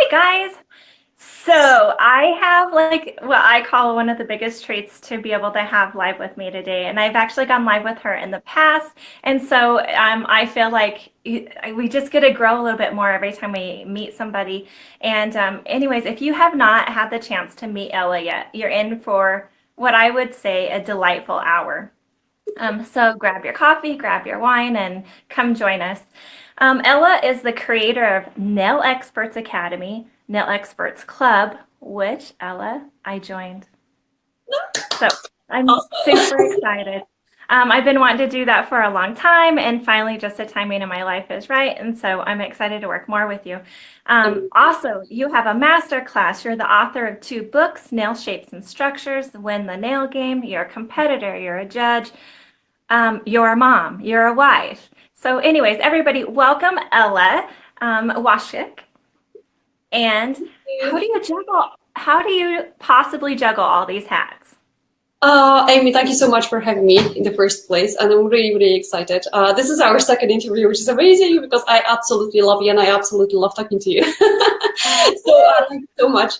Hi guys. So I have like what I call one of the biggest treats to be able to have live with me today. And I've actually gone live with her in the past. And so I feel like we just get to grow a little bit more every time we meet somebody. And anyways, if you have not had the chance to meet Ella yet, you're in for what I would say a delightful hour. So grab your coffee, grab your wine, and come join us. Ella is the creator of Nail Experts Academy, Nail Experts Club, which Ella, I joined. So I'm super excited. I've been wanting to do that for a long time, and finally, just the timing in my life is right. And so I'm excited to work more with you. Also, you have a master class. You're the author of 2 books, Nail Shapes and Structures, Win the Nail Game. You're a competitor, you're a judge, you're a mom, you're a wife. So, anyways, everybody, welcome Ela Loszczyk. And how do you possibly juggle all these hats? Amy, thank you so much for having me in the first place, and I'm really, really excited. This is our second interview, which is amazing because I absolutely love you and I absolutely love talking to you. Thank you so much.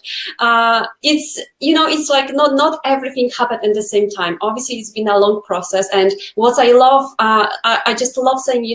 It's like not everything happened at the same time. Obviously, it's been a long process, and what I love, I just love saying,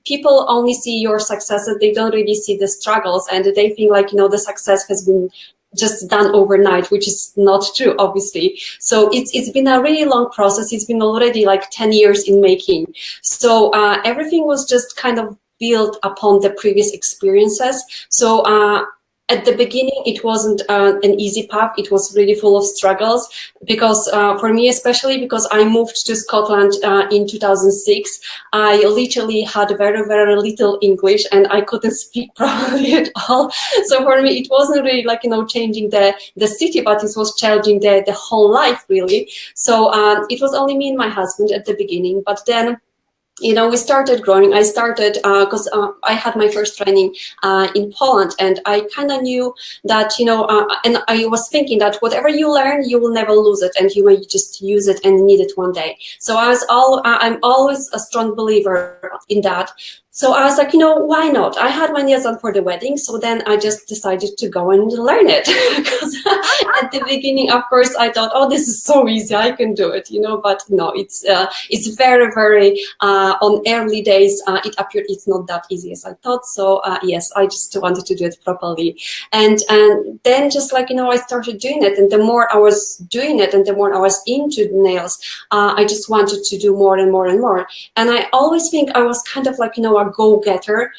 people only see your successes; they don't really see the struggles, and they think like the success has been just done overnight, which is not true, obviously. So it's been a really long process. It's been already like 10 years in making. So everything was just kind of built upon the previous experiences. So at the beginning, it wasn't an easy path. It was really full of struggles because for me, especially because I moved to Scotland in 2006, I literally had very, very little English and I couldn't speak properly at all. So for me, it wasn't really like, changing the city, but it was changing the whole life, really. So it was only me and my husband at the beginning, but then we started growing. I started because I had my first training in Poland, and I kind of knew that, and I was thinking that whatever you learn, you will never lose it, and you may just use it and need it one day. So I'm always a strong believer in that. So I was like, why not? I had my nails done for the wedding, so then I just decided to go and learn it. Because at the beginning, of course, I thought, oh, this is so easy, I can do it, but no, it's very, very, on early days, it appeared it's not that easy as I thought. So yes, I just wanted to do it properly. And then just like, I started doing it, and the more I was doing it and the more I was into nails, I just wanted to do more and more and more. And I always think I was kind of like, a go-getter,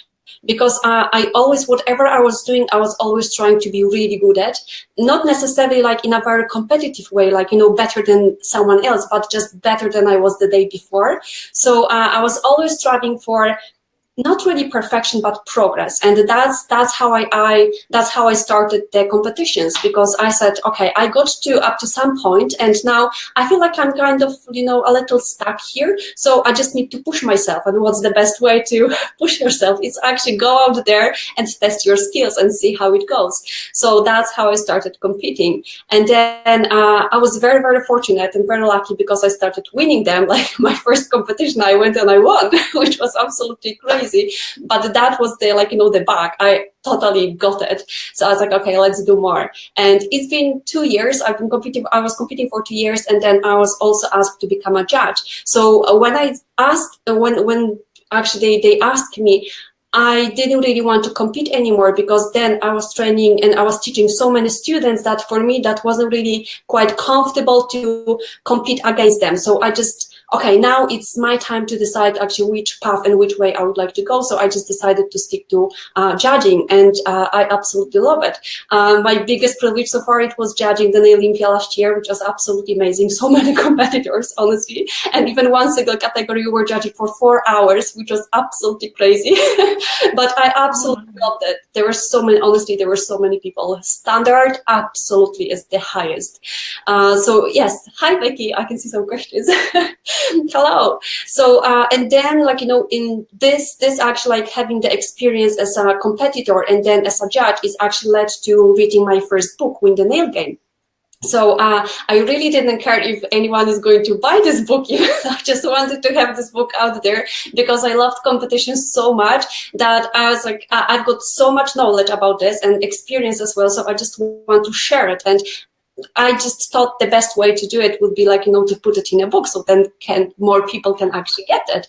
because I always, whatever I was doing, I was always trying to be really good at, not necessarily like in a very competitive way, like, better than someone else, but just better than I was the day before. So I was always striving for not really perfection, but progress. And that's how I started the competitions, because I said, okay, I got up to some point, and now I feel like I'm kind of, a little stuck here. So I just need to push myself. And what's the best way to push yourself? It's actually go out there and test your skills and see how it goes. So that's how I started competing. And then I was very, very fortunate and very lucky, because I started winning them. Like my first competition, I went and I won, which was absolutely crazy. But that was the bug. I totally got it. So I was like, okay, let's do more. And it's been 2 years. I've been competing. I was competing for 2 years, and then I was also asked to become a judge. So when I asked, when actually they asked me, I didn't really want to compete anymore, because then I was training and I was teaching so many students that for me, that wasn't really quite comfortable to compete against them. So I just, okay, now it's my time to decide actually which path and which way I would like to go. So I just decided to stick to judging, and I absolutely love it. My biggest privilege so far, it was judging the Nail Olympia last year, which was absolutely amazing. So many competitors, honestly, and even one single category we were judging for 4 hours, which was absolutely crazy. But I absolutely loved it. There were so many, honestly, there were so many people. Standard absolutely is the highest. So yes, hi Becky, I can see some questions. Hello. So and then in this actually having the experience as a competitor and then as a judge is actually led to reading my first book, Win the Nail Game. So I really didn't care if anyone is going to buy this book. I just wanted to have this book out there because I loved competition so much that I was like, I've got so much knowledge about this and experience as well. So I just want to share it. And I just thought the best way to do it would be like, to put it in a book, so then more people can actually get it.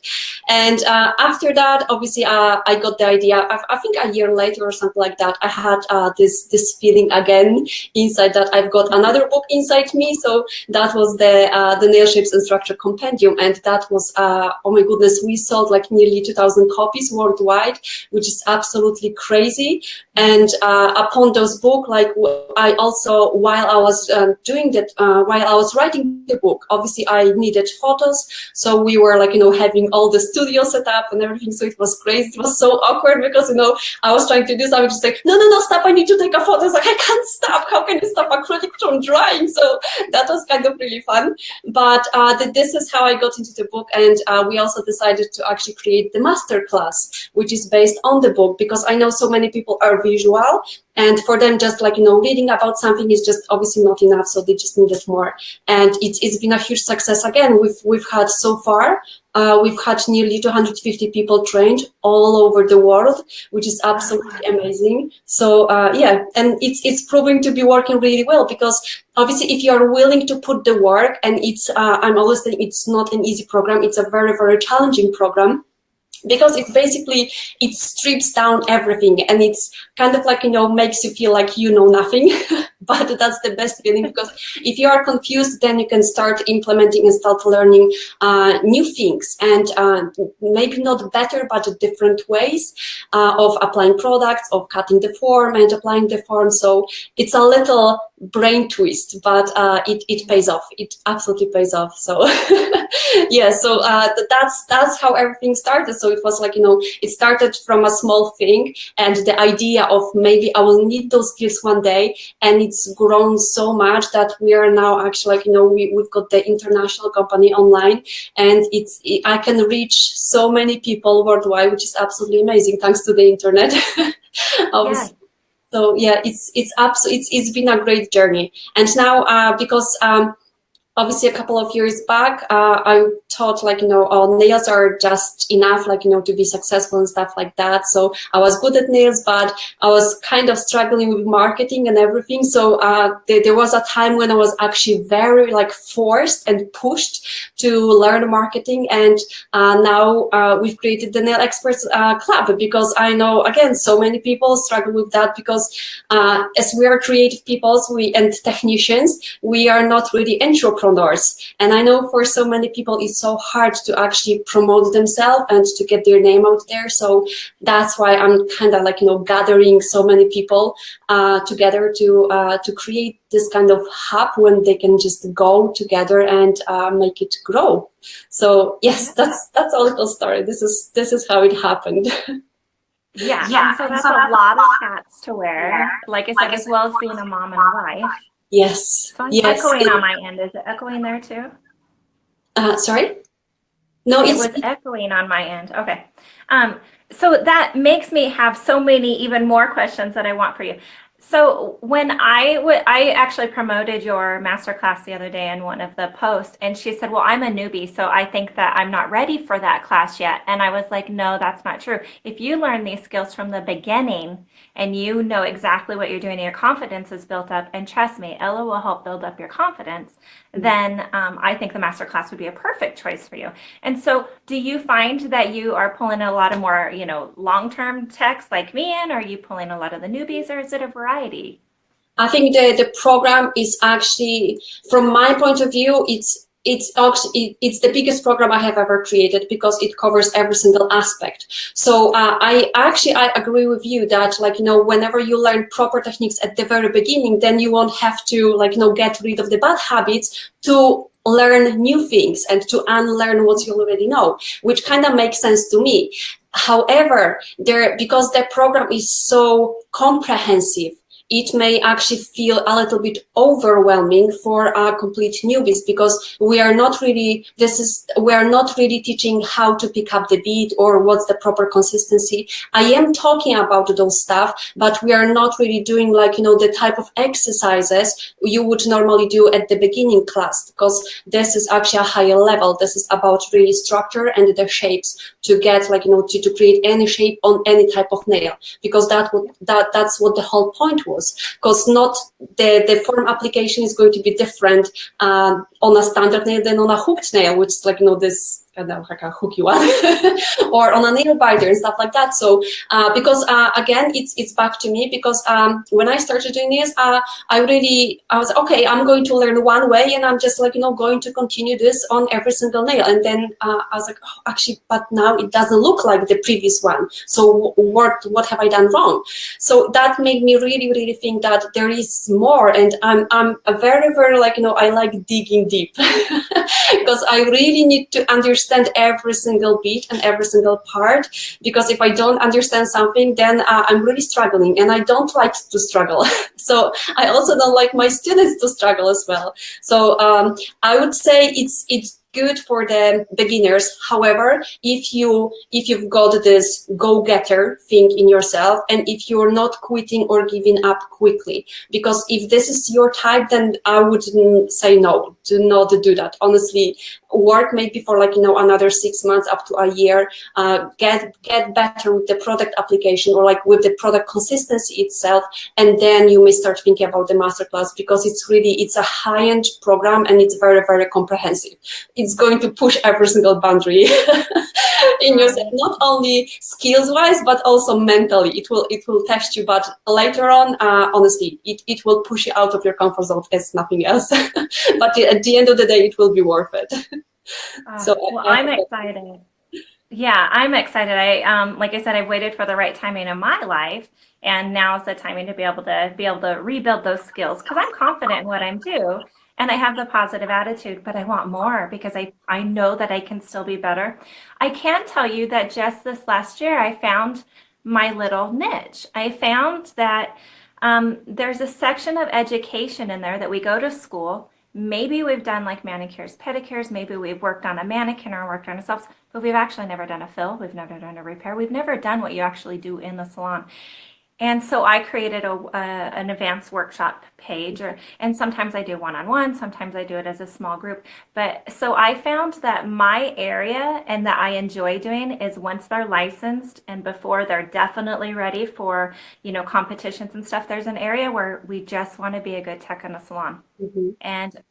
And after that, obviously, I got the idea. I think a year later or something like that, I had this feeling again inside that I've got another book inside me. So that was the Nail Shapes and Structure Compendium, and that was oh my goodness, we sold like nearly 2,000 copies worldwide, which is absolutely crazy. And upon those book, like I also, while I was doing that, while I was writing the book, obviously I needed photos. So we were like, having all the studio set up and everything. So it was crazy. It was so awkward because, I was trying to do something, just like, no, stop. I need to take a photo. It's like, I can't stop. How can you stop acrylic from drying? So that was kind of really fun. But this is how I got into the book. And we also decided to actually create the masterclass, which is based on the book, because I know so many people are visual, and for them, just like, reading about something is just obviously not enough. So they just needed more. And it's been a huge success. Again, we've had so far, we've had nearly 250 people trained all over the world, which is absolutely amazing. So yeah, and it's proving to be working really well, because obviously if you're willing to put the work, and I'm always saying it's not an easy program. It's a very, very challenging program, because it's basically, it strips down everything, and it's kind of like, makes you feel like you know nothing. But that's the best feeling, because if you are confused, then you can start implementing and start learning new things, and maybe not better, but different ways of applying products, of cutting the form and applying the form. So it's a little brain twist, but it pays off. It absolutely pays off. So yeah, so that's how everything started. So it was like, it started from a small thing, and the idea of maybe I will need those skills one day, and it's grown so much that we are now actually like, we've got the international company online, and I can reach so many people worldwide, which is absolutely amazing, thanks to the internet. Yeah. So yeah, it's been a great journey. And now because obviously a couple of years back, I thought like, nails are just enough, like, to be successful and stuff like that. So I was good at nails, but I was kind of struggling with marketing and everything. So there was a time when I was actually very like forced and pushed to learn marketing. And now we've created the Nail Experts Club, because I know, again, so many people struggle with that, because as we are creative people and technicians, we are not really entrepreneurs. And I know for so many people, it's so hard to actually promote themselves and to get their name out there. So that's why I'm kind of like, gathering so many people together to create this kind of hub when they can just go together and make it grow. So yes, that's a little story. This is how it happened. Yeah, and so that's a lot of hats to wear, like I said, as well as being a mom and a wife. Yes. So I'm yes. echoing on my end. Is it echoing there too? Sorry? No, it was echoing on my end. Okay. So that makes me have so many even more questions that I want for you. So when I actually promoted your masterclass the other day in one of the posts, and she said, well, I'm a newbie, so I think that I'm not ready for that class yet. And I was like, no, that's not true. If you learn these skills from the beginning and you know exactly what you're doing and your confidence is built up, and trust me, Ella will help build up your confidence, then I think the masterclass would be a perfect choice for you. And so do you find that you are pulling a lot of more, long-term techs like me in, or are you pulling a lot of the newbies, or is it a variety? I think the program is actually, from my point of view, it's the biggest program I have ever created, because it covers every single aspect. So I agree with you that, like, whenever you learn proper techniques at the very beginning, then you won't have to, like, get rid of the bad habits to learn new things and to unlearn what you already know, which kind of makes sense to me. However, because the program is so comprehensive, it may actually feel a little bit overwhelming for complete newbies, because we are not really teaching how to pick up the beat or what's the proper consistency. I am talking about those stuff, but we are not really doing the type of exercises you would normally do at the beginning class, because this is actually a higher level. This is about really structure and the shapes to get to create any shape on any type of nail, because that's what the whole point was. Because not the form application is going to be different on a standard nail than on a hooked nail, which is this like a hooky one, or on a nail biter and stuff like that. So because again, it's back to me, because when I started doing this, I was okay, I'm going to learn one way, and I'm just going to continue this on every single nail. And then I was like, oh, actually, but now it doesn't look like the previous one. So what have I done wrong? So that made me really think that there is more, and I'm a very I like digging deep because I really need to understand every single beat and every single part, because if I don't understand something, then I'm really struggling, and I don't like to struggle. So I also don't like my students to struggle as well. So I would say it's good for the beginners. However, if you've got this go-getter thing in yourself, and if you're not quitting or giving up quickly, because if this is your type, then I would say no, do not do that. Honestly, work maybe for another 6 months up to a year, get better with the product application, or with the product consistency itself, and then you may start thinking about the masterclass, because it's a high-end program, and it's very comprehensive. It's going to push every single boundary in yourself, not only skills wise, but also mentally. It will test you, but later on, honestly, it will push you out of your comfort zone as nothing else. But at the end of the day, it will be worth it. I'm excited. Yeah, I'm excited. Like I said, I've waited for the right timing in my life, and now's the timing to be able to rebuild those skills, because I'm confident in what I'm doing, and I have the positive attitude, but I want more, because I know that I can still be better. I can tell you that just this last year, I found my little niche. I found that there's a section of education in there that we go to school. Maybe we've done like manicures, pedicures, maybe we've worked on a mannequin or worked on ourselves, but we've actually never done a fill, we've never done a repair, we've never done what you actually do in the salon. And so I created an advanced workshop page, and sometimes I do one-on-one, sometimes I do it as a small group. But so I found that my area and that I enjoy doing is once they're licensed and before they're definitely ready for, competitions and stuff, there's an area where we just want to be a good tech in a salon. Mm-hmm. And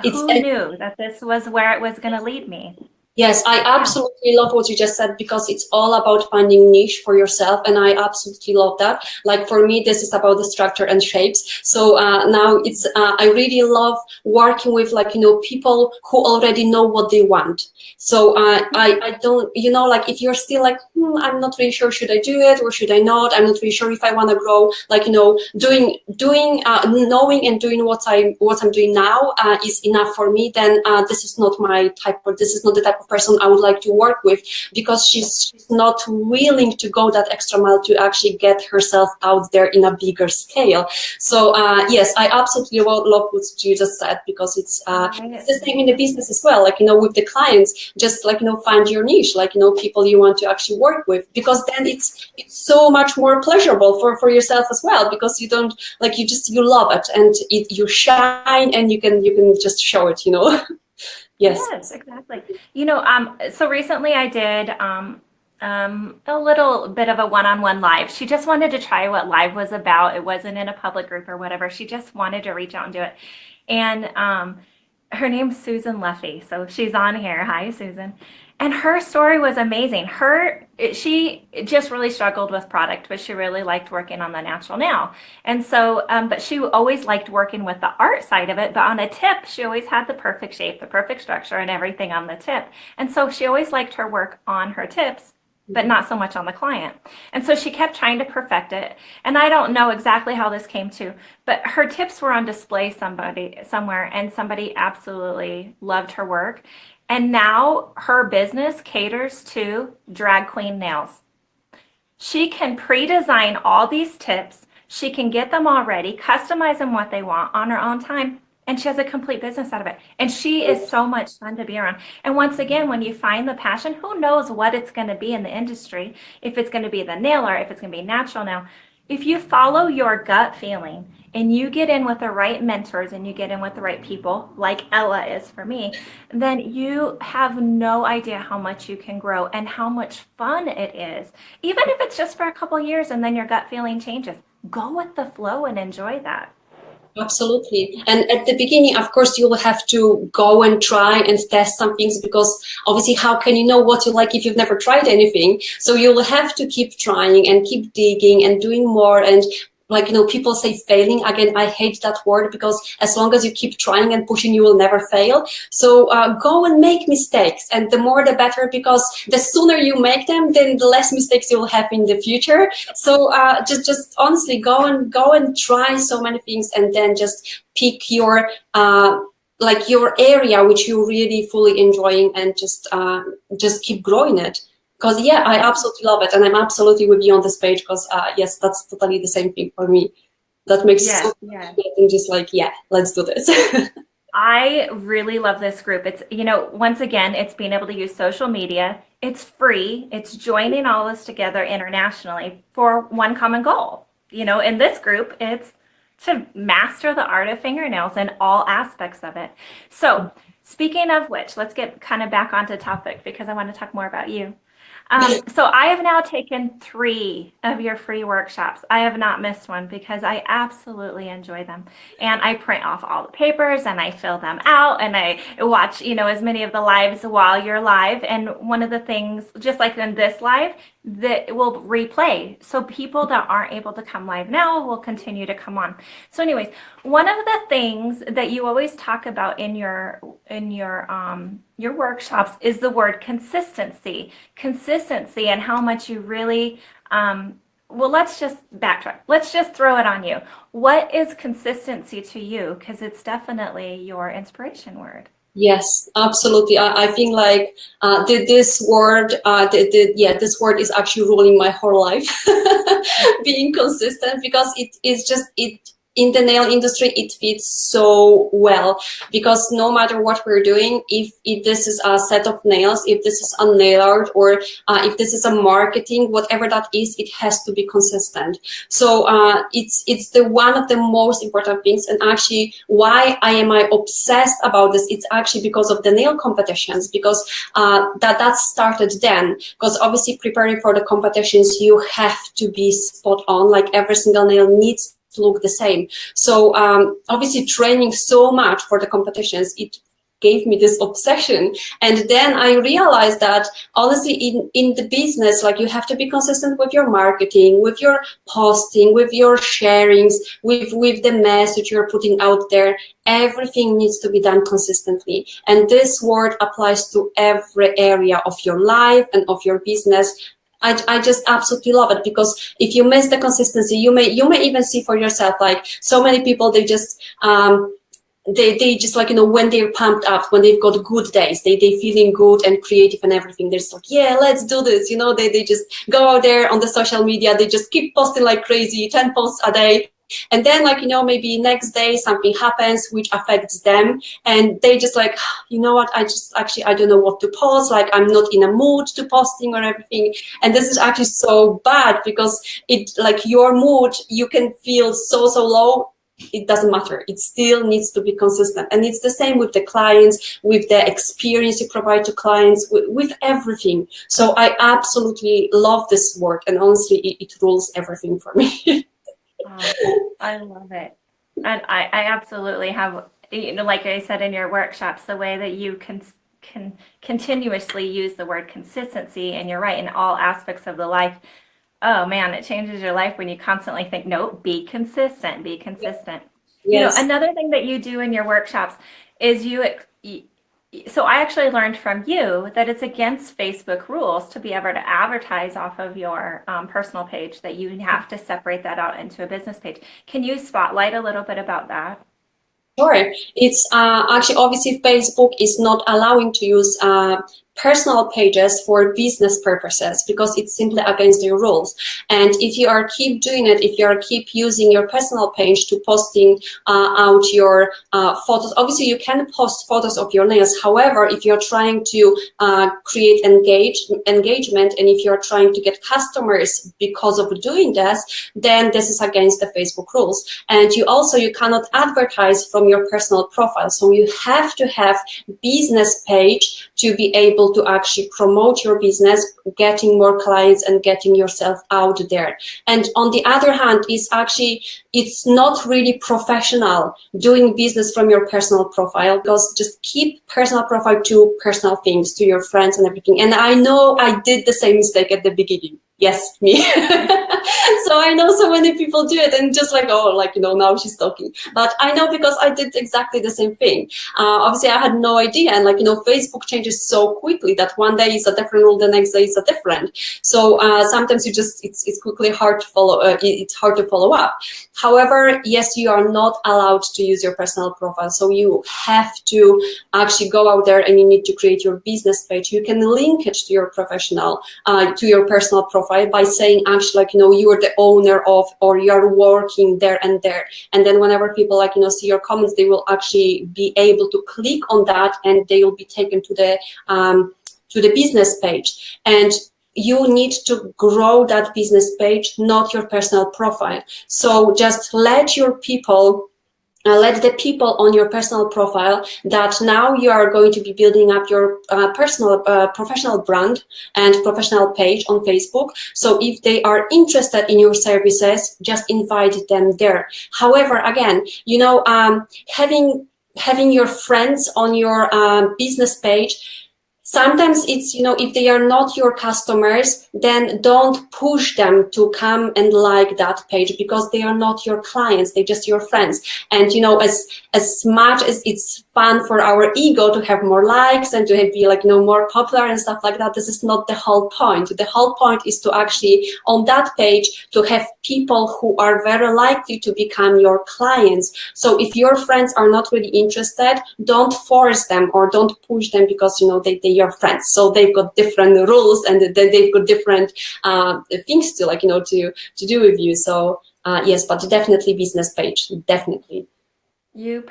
It's who knew that this was where it was going to lead me? Yes, I absolutely love what you just said, because it's all about finding niche for yourself, and I absolutely love that. Like for me, this is about the structure and shapes. So now it's I really love working with people who already know what they want. So I don't if you're still I'm not really sure, should I do it or should I not? I'm not really sure if I want to grow. Doing knowing and doing what I'm doing now is enough for me. Then this is not my type, or this is not the type of person I would like to work with, because she's not willing to go that extra mile to actually get herself out there in a bigger scale. So yes, I absolutely love what you just said, because it's the same in the business as well. With the clients, just find your niche, people you want to actually work with, because then it's so much more pleasurable for yourself as well, because you don't you love it, and you shine, and you can just show it. Yes, exactly. So recently I did a little bit of a one-on-one live. She just wanted to try what live was about. It wasn't in a public group or whatever. She just wanted to reach out and do it. And her name's Susan Luffy. So she's on here. Hi, Susan. And her story was amazing. She just really struggled with product, but she really liked working on the natural nail. And so, but she always liked working with the art side of it. But on a tip, she always had the perfect shape, the perfect structure, and everything on the tip. And so she always liked her work on her tips, but not so much on the client. And so she kept trying to perfect it. And I don't know exactly how this came to, but her tips were on display somewhere, and somebody absolutely loved her work. And now her business caters to drag queen nails. She can pre-design all these tips. She can get them all ready, customize them what they want on her own time, and she has a complete business out of it. And she is so much fun to be around. And once again, when you find the passion, who knows what it's going to be in the industry, if it's going to be the nail art, if it's going to be natural nail. If you follow your gut feeling and you get in with the right mentors and you get in with the right people, like Ella is for me, then you have no idea how much you can grow and how much fun it is. Even if it's just for a couple years and then your gut feeling changes, go with the flow and enjoy that. Absolutely. And at the beginning, of course, you will have to go and try and test some things, because obviously, how can you know what you like if you've never tried anything? So you'll have to keep trying and keep digging and doing more. And like, people say failing. Again, I hate that word, because as long as you keep trying and pushing, you will never fail. So go and make mistakes, and the more the better, because the sooner you make them, then the less mistakes you will have in the future. So just honestly, go and try so many things, and then just pick your like your area which you're really fully enjoying, and just keep growing it. Because yeah, I absolutely love it, and I'm absolutely with you on this page. Because yes, that's totally the same thing for me. That makes Yes, so yes. much, and just like, yeah, let's do this. I really love this group. It's, once again, it's being able to use social media. It's free. It's joining all this together internationally for one common goal. In this group, it's to master the art of fingernails in all aspects of it. So, speaking of which, let's get kind of back onto topic because I want to talk more about you. So I have now taken 3 of your free workshops. I have not missed one because I absolutely enjoy them. And I print off all the papers and I fill them out and I watch, as many of the lives while you're live. And one of the things, just like in this live, that will replay. So people that aren't able to come live now will continue to come on. So anyways, one of the things that you always talk about in your workshops is the word consistency. Consistency and how much you really well, let's just backtrack. Let's just throw it on you. What is consistency to you? Because it's definitely your inspiration word. Yes, absolutely. I think like this word, this word is actually ruling my whole life. Being consistent, because it is just it in the nail industry, it fits so well, because no matter what we're doing, if this is a set of nails, if this is a nail art, or if this is a marketing, whatever that is, it has to be consistent. So it's the one of the most important things. And actually, why I obsessed about this? It's actually because of the nail competitions, because that started then. Because obviously, preparing for the competitions, you have to be spot on. Like every single nail needs to look the same. So obviously, training so much for the competitions, it gave me this obsession. And then I realized that honestly, in the business, like you have to be consistent with your marketing, with your posting, with your sharings, with the message you're putting out there. Everything needs to be done consistently. And this word applies to every area of your life and of your business. I just absolutely love it, because if you miss the consistency, you may even see for yourself, like so many people, they just they just like, when they're pumped up, when they've got good days, they feeling good and creative and everything, they're just like, yeah, let's do this. They just go out there on the social media, they just keep posting like crazy, 10 posts a day. And then like, maybe next day something happens which affects them, and they just like, you know what, I don't know what to post, like I'm not in a mood to posting or everything. And this is actually so bad, because it, like, your mood, you can feel so low. It doesn't matter. It still needs to be consistent. And it's the same with the clients, with the experience you provide to clients, with everything. So I absolutely love this word. And honestly, it rules everything for me. Oh, I love it. And I absolutely have, like I said in your workshops, the way that you can continuously use the word consistency, and you're right, in all aspects of the life. Oh man, it changes your life when you constantly think, no, be consistent, be consistent. Yes. Another thing that you do in your workshops is so I actually learned from you that it's against Facebook rules to be able to advertise off of your personal page, that you have to separate that out into a business page. Can you spotlight a little bit about that? Sure. It's actually, obviously, Facebook is not allowing to use personal pages for business purposes, because it's simply against your rules. And if you are keep doing it, if you are keep using your personal page to posting out your photos, obviously you can post photos of your nails. However, if you're trying to create engagement, and if you're trying to get customers because of doing this, then this is against the Facebook rules. And you cannot advertise from your personal profile. So you have to have business page to be able to actually promote your business, getting more clients and getting yourself out there. And on the other hand, it's not really professional doing business from your personal profile, because just keep personal profile to personal things, to your friends and everything. And I know I did the same mistake at the beginning. Yes, me. So I know so many people do it and just like, oh, like, now she's talking. But I know because I did exactly the same thing. Obviously, I had no idea. And Facebook changes so quickly that one day is a different rule, the next day is a different. So sometimes it's quickly hard to follow. It's hard to follow up. However, yes, you are not allowed to use your personal profile. So you have to actually go out there and you need to create your business page. You can link it to your professional, to your personal profile by saying actually you are the owner of, or you're working there and there. And then whenever people see your comments, they will actually be able to click on that and they will be taken to the business page. And you need to grow that business page, not your personal profile. So just let the people on your personal profile that now you are going to be building up your professional brand and professional page on Facebook. So if they are interested in your services, just invite them there. However, again, having your friends on your business page, sometimes it's, if they are not your customers, then don't push them to come and like that page, because they are not your clients, they're just your friends. And, as much as it's fun for our ego to have more likes and to be more popular and stuff like that, this is not the whole point. The whole point is to actually, on that page, to have people who are very likely to become your clients. So if your friends are not really interested, don't force them or don't push them, because, they your friends, so they've got different rules and they've got different things to do with you. So yes, but definitely business page, definitely. You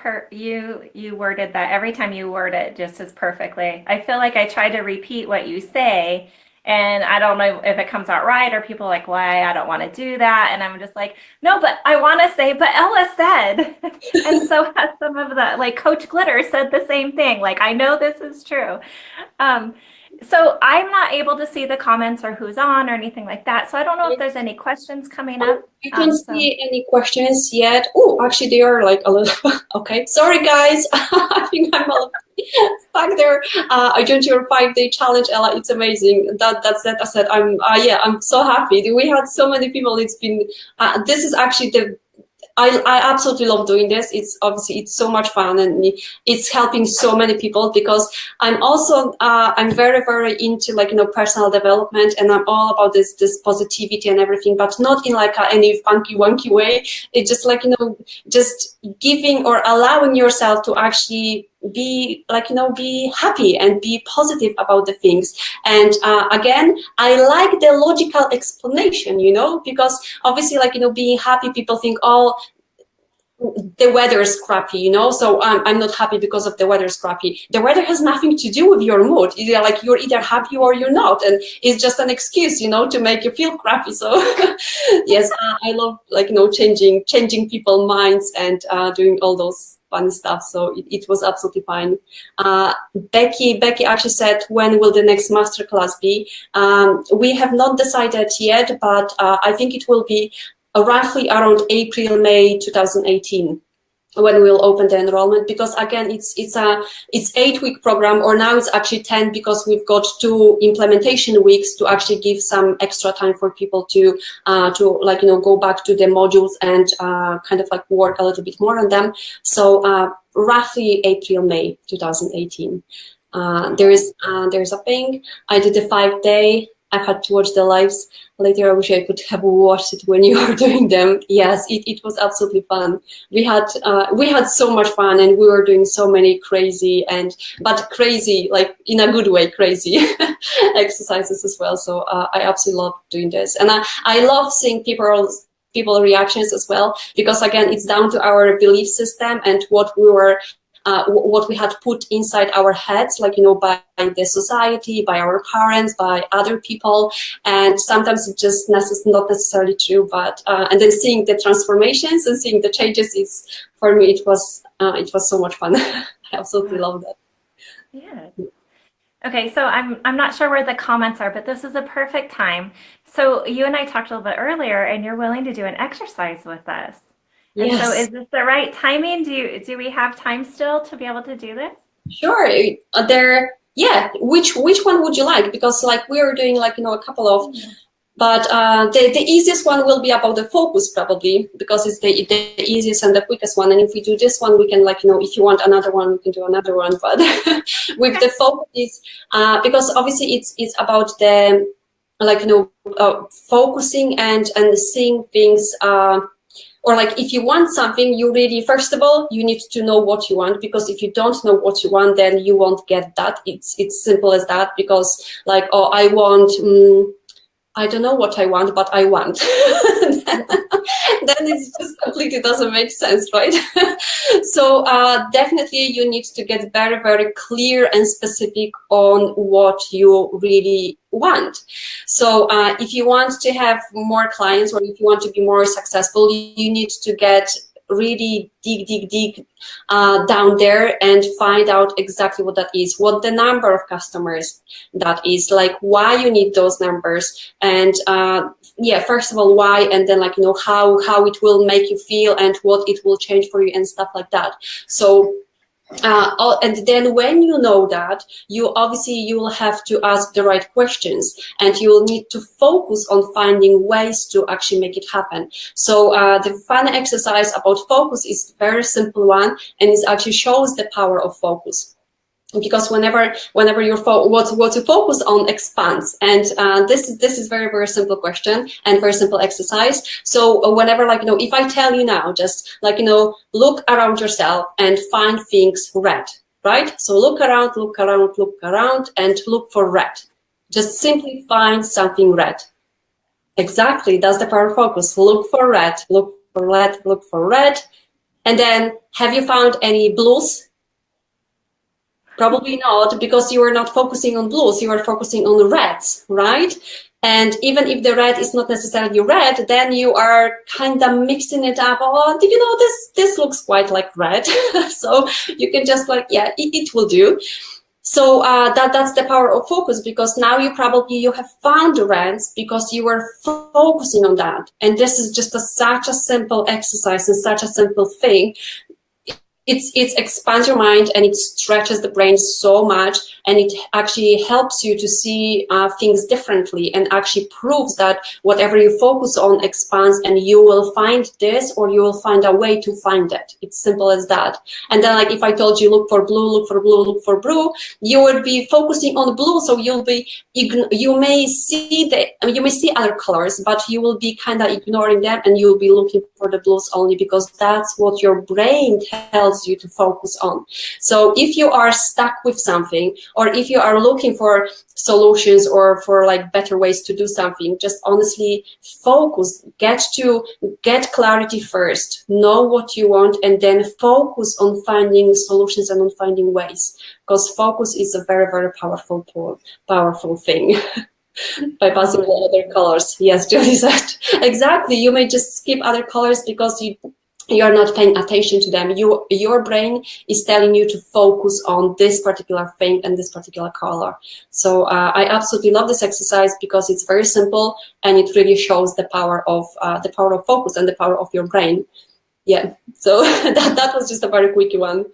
worded that, every time you word it just as perfectly. I feel like I try to repeat what you say, and I don't know if it comes out right, or people are like, why, I don't want to do that. And I'm just like, no, but I want to say, but Ella said. And so has some of the, like Coach Glitter said the same thing. Like, I know this is true. So I'm not able to see the comments or who's on or anything like that. So I don't know if there's any questions coming up. I don't see any questions yet. Oh, actually, they are like a little. Okay, sorry guys. I think I'm a little stuck there. I joined your 5-day challenge, Ella. It's amazing. That's it. I said I'm so happy. We had so many people. It's been. This is actually the. I absolutely love doing this. It's so much fun, and it's helping so many people, because I'm also I'm very, very into personal development, and I'm all about this positivity and everything, but not in any funky wonky way. It's just just giving or allowing yourself to actually be be happy and be positive about the things. And again, I like the logical explanation, because obviously being happy, people think, oh, the weather is crappy, so I'm not happy because of the weather is crappy. The weather has nothing to do with your mood. You're either happy or you're not, and it's just an excuse, to make you feel crappy. So yes, I love changing people's minds and doing all those fun stuff. So it was absolutely fine. Becky actually said, when will the next masterclass be? We have not decided yet, but I think it will be roughly around April, May 2018, when we'll open the enrollment, because again, it's 8-week program, or now it's actually 10, because we've got 2 implementation weeks to actually give some extra time for people to go back to the modules and kind of work a little bit more on them. So roughly April, May 2018. There's a thing. I did a 5-day. I've had to watch the lives later. I wish I could have watched it when you are doing them. Yes, it was absolutely fun. We had so much fun, and we were doing so many but crazy, like in a good way, crazy exercises as well. So I absolutely love doing this, and I love seeing people reactions as well, because again, it's down to our belief system and what we had put inside our heads, like, by the society, by our parents, by other people. And sometimes it's just not necessarily true, but and then seeing the transformations and seeing the changes for me, it was so much fun. I absolutely love that. Yeah. Okay, so I'm not sure where the comments are, but this is a perfect time. So you and I talked a little bit earlier, and you're willing to do an exercise with us. And so Yes, is this the right timing? Do we have time still to be able to do this? sure. Yeah. Which one would you like? Because like we are doing like a couple of. But the easiest one will be about the focus, probably, because it's the easiest and the quickest one. And if we do this one, we can, like, if you want another one, we can do another one. But with the focus, because obviously it's about the, like, focusing and seeing things. Or like if you want something, you really, first of all, you need to know what you want, because if you don't know what you want, then you won't get that. It's simple as that, because like, oh, I want. I don't know what I want, but I want. Then it just completely doesn't make sense, right? So definitely you need to get very, very clear and specific on what you really want. So if you want to have more clients, or if you want to be more successful, you need to get really dig down there and find out exactly what that is, what the number of customers that is, like why you need those numbers, and yeah, first of all why, and then like how it will make you feel and what it will change for you and stuff like that. So and then when you know that, you will have to ask the right questions, and you will need to focus on finding ways to actually make it happen. So the fun exercise about focus is a very simple one, and it actually shows the power of focus. Because whenever you're what to focus on expands, and this is very, very simple question and very simple exercise. So whenever, like if I tell you now, just like look around yourself and find things red, right? So look around, and look for red. Just simply find something red. Exactly, that's the power of focus. Look for red, look for red, and then have you found any blues? Probably not, because you are not focusing on blues, you are focusing on reds, right? And even if the red is not necessarily red, then you are kind of mixing it up. Oh, this looks quite like red. So you can just like, yeah, it will do. So that's the power of focus, because now you have found the reds because you were focusing on that. And this is just such a simple exercise and such a simple thing. It expands your mind, and it stretches the brain so much, and it actually helps you to see things differently, and actually proves that whatever you focus on expands, and you will find this, or you will find a way to find it. It's simple as that. And then, like if I told you look for blue, look for blue, look for blue, you would be focusing on blue, so you may see other colors, but you will be kind of ignoring them, and you will be looking for the blues only, because that's what your brain tells you to focus on. So if you are stuck with something, or if you are looking for solutions or for like better ways to do something, just honestly focus, get clarity first, know what you want, and then focus on finding solutions and on finding ways, because focus is a very, very powerful thing. Bypassing the other colors. Yes, Julie said. Exactly. You may just skip other colors because you're not paying attention to them. Your brain is telling you to focus on this particular thing and this particular color. So I absolutely love this exercise because it's very simple, and it really shows the power of focus and the power of your brain. Yeah. So that was just a very quick one.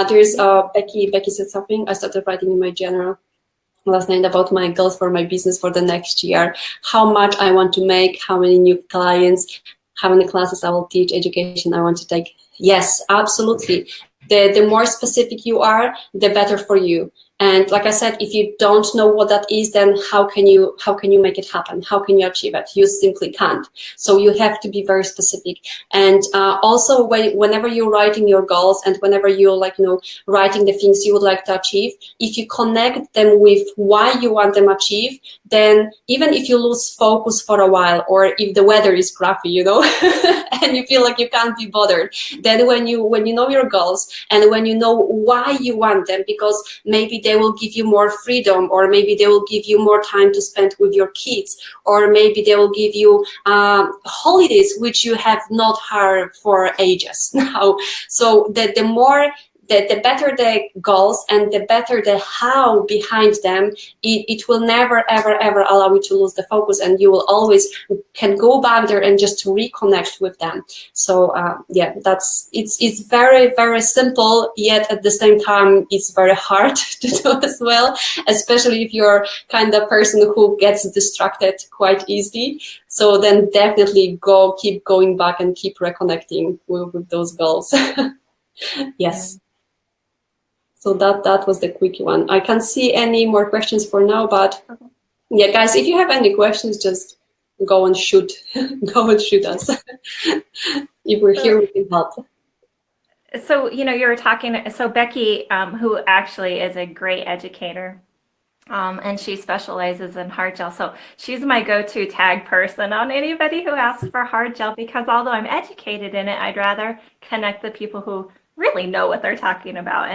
There's Becky said something. I started writing in my journal last night about my goals for my business for the next year, how much I want to make, how many new clients, how many classes I will teach, education I want to take. Yes, absolutely. The more specific you are, the better for you. And like I said, if you don't know what that is, then how can you make it happen? How can you achieve it? You simply can't. So you have to be very specific. And also, whenever you're writing your goals and whenever you're writing the things you would like to achieve, if you connect them with why you want them achieved, then even if you lose focus for a while, or if the weather is crappy, and you feel like you can't be bothered, then when you know your goals and when you know why you want them, because maybe they will give you more freedom, or maybe they will give you more time to spend with your kids, or maybe they will give you holidays which you have not had for ages now. So the better the goals and the better the how behind them, it will never, ever, ever allow you to lose the focus, and you will always can go back there and just reconnect with them. So yeah, it's very, very simple, yet at the same time, it's very hard to do as well, especially if you're kind of person who gets distracted quite easily. So then definitely keep going back and keep reconnecting with those goals. Yes. So that was the quick one. I can't see any more questions for now, but yeah, guys, if you have any questions, just go and shoot, go and shoot us. If we're here, we can help. So, you were talking, so Becky, who actually is a great educator, and she specializes in hard gel. So she's my go-to tag person on anybody who asks for hard gel, because although I'm educated in it, I'd rather connect the people who really know what they're talking about.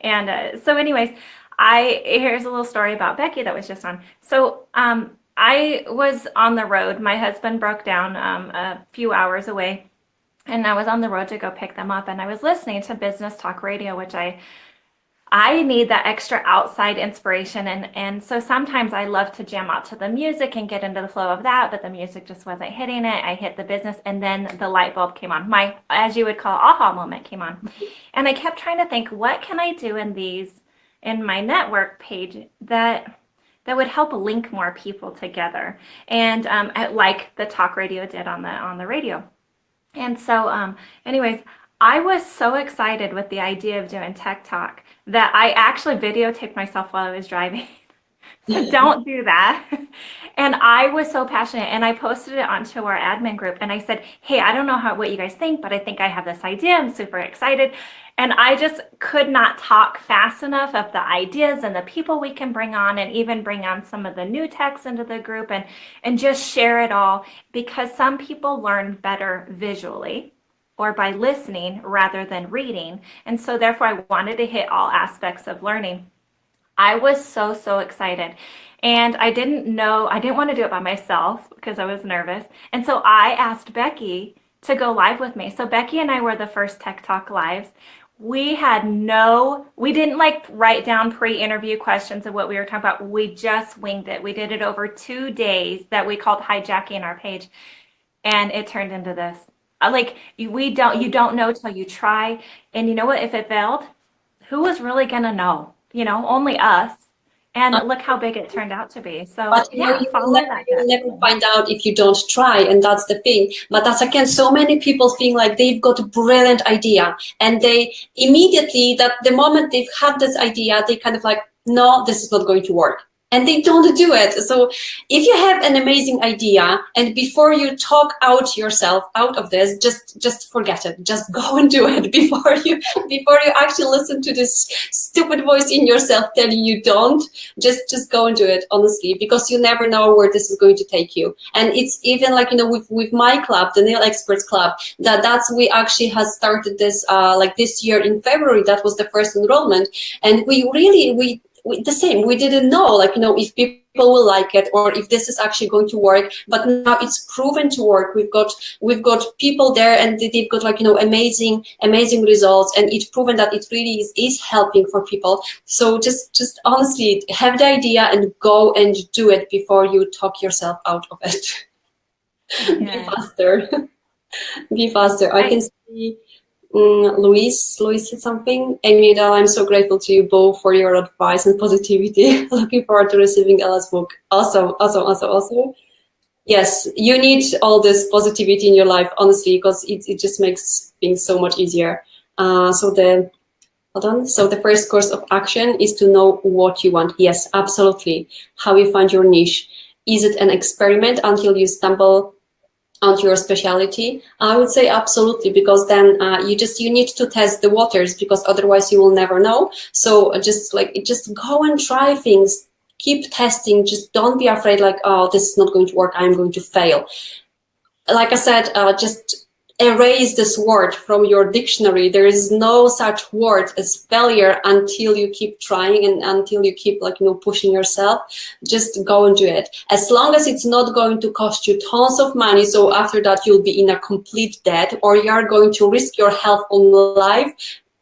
So anyways, here's a little story about Becky that was just on. So I was on the road. My husband broke down a few hours away, and I was on the road to go pick them up, and I was listening to Business Talk Radio, which I need that extra outside inspiration. And so sometimes I love to jam out to the music and get into the flow of that, but the music just wasn't hitting it. I hit the business, and then the light bulb came on. My, as you would call, aha moment came on. And I kept trying to think, what can I do in my network page that would help link more people together? And like the talk radio did on the radio. And so anyways, I was so excited with the idea of doing Tech Talk that I actually videotaped myself while I was driving. So don't do that. And I was so passionate, and I posted it onto our admin group, and I said, hey, I don't know what you guys think, but I think I have this idea. I'm super excited. And I just could not talk fast enough of the ideas and the people we can bring on, and even bring on some of the new techs into the group, and just share it all, because some people learn better visually or by listening rather than reading. And so therefore I wanted to hit all aspects of learning. I was so excited. And I didn't want to do it by myself because I was nervous. And so I asked Becky to go live with me. So Becky and I were the first Tech Talk lives. We didn't write down pre-interview questions of what we were talking about. We just winged it. We did it over 2 days that we called hijacking our page. And it turned into this. You don't know till you try. And you know what? If it failed, who was really gonna know? Only us. And look how big it turned out to be. So but yeah, you will never find out if you don't try, and that's the thing. But that's again, so many people think like they've got a brilliant idea, and they immediately, that the moment they've had this idea, they kind of like, no, this is not going to work. And they don't do it. So if you have an amazing idea, and before you talk yourself out of this, just forget it. Just go and do it before you actually listen to this stupid voice in yourself telling you don't. Just go and do it, honestly, because you never know where this is going to take you. And it's even like, with my club, the Nail Experts Club, we actually has started this this year in February. That was the first enrollment, and we the same. We didn't know, if people will like it or if this is actually going to work. But now it's proven to work. We've got people there, and they've got amazing results, and it's proven that it really is helping for people. So just honestly have the idea and go and do it before you talk yourself out of it. Yeah. Be faster. I can see. Luis said something. Amy, I'm so grateful to you both for your advice and positivity. Looking forward to receiving Ela's book. Awesome. Yes, you need all this positivity in your life, honestly, because it just makes things so much easier. So the Hold on. So the first course of action is to know what you want. Yes, absolutely. How you find your niche. Is it an experiment until you stumble onto your specialty? I would say absolutely, because then you need to test the waters, because otherwise you will never know. So just go and try things. Keep testing. Just don't be afraid like, oh, this is not going to work, I'm going to fail. Like I said, just erase this word from your dictionary. There is no such word as failure until you keep trying and until you keep pushing yourself. Just go and do it. As long as it's not going to cost you tons of money, so after that you'll be in a complete debt, or you're going to risk your health on life,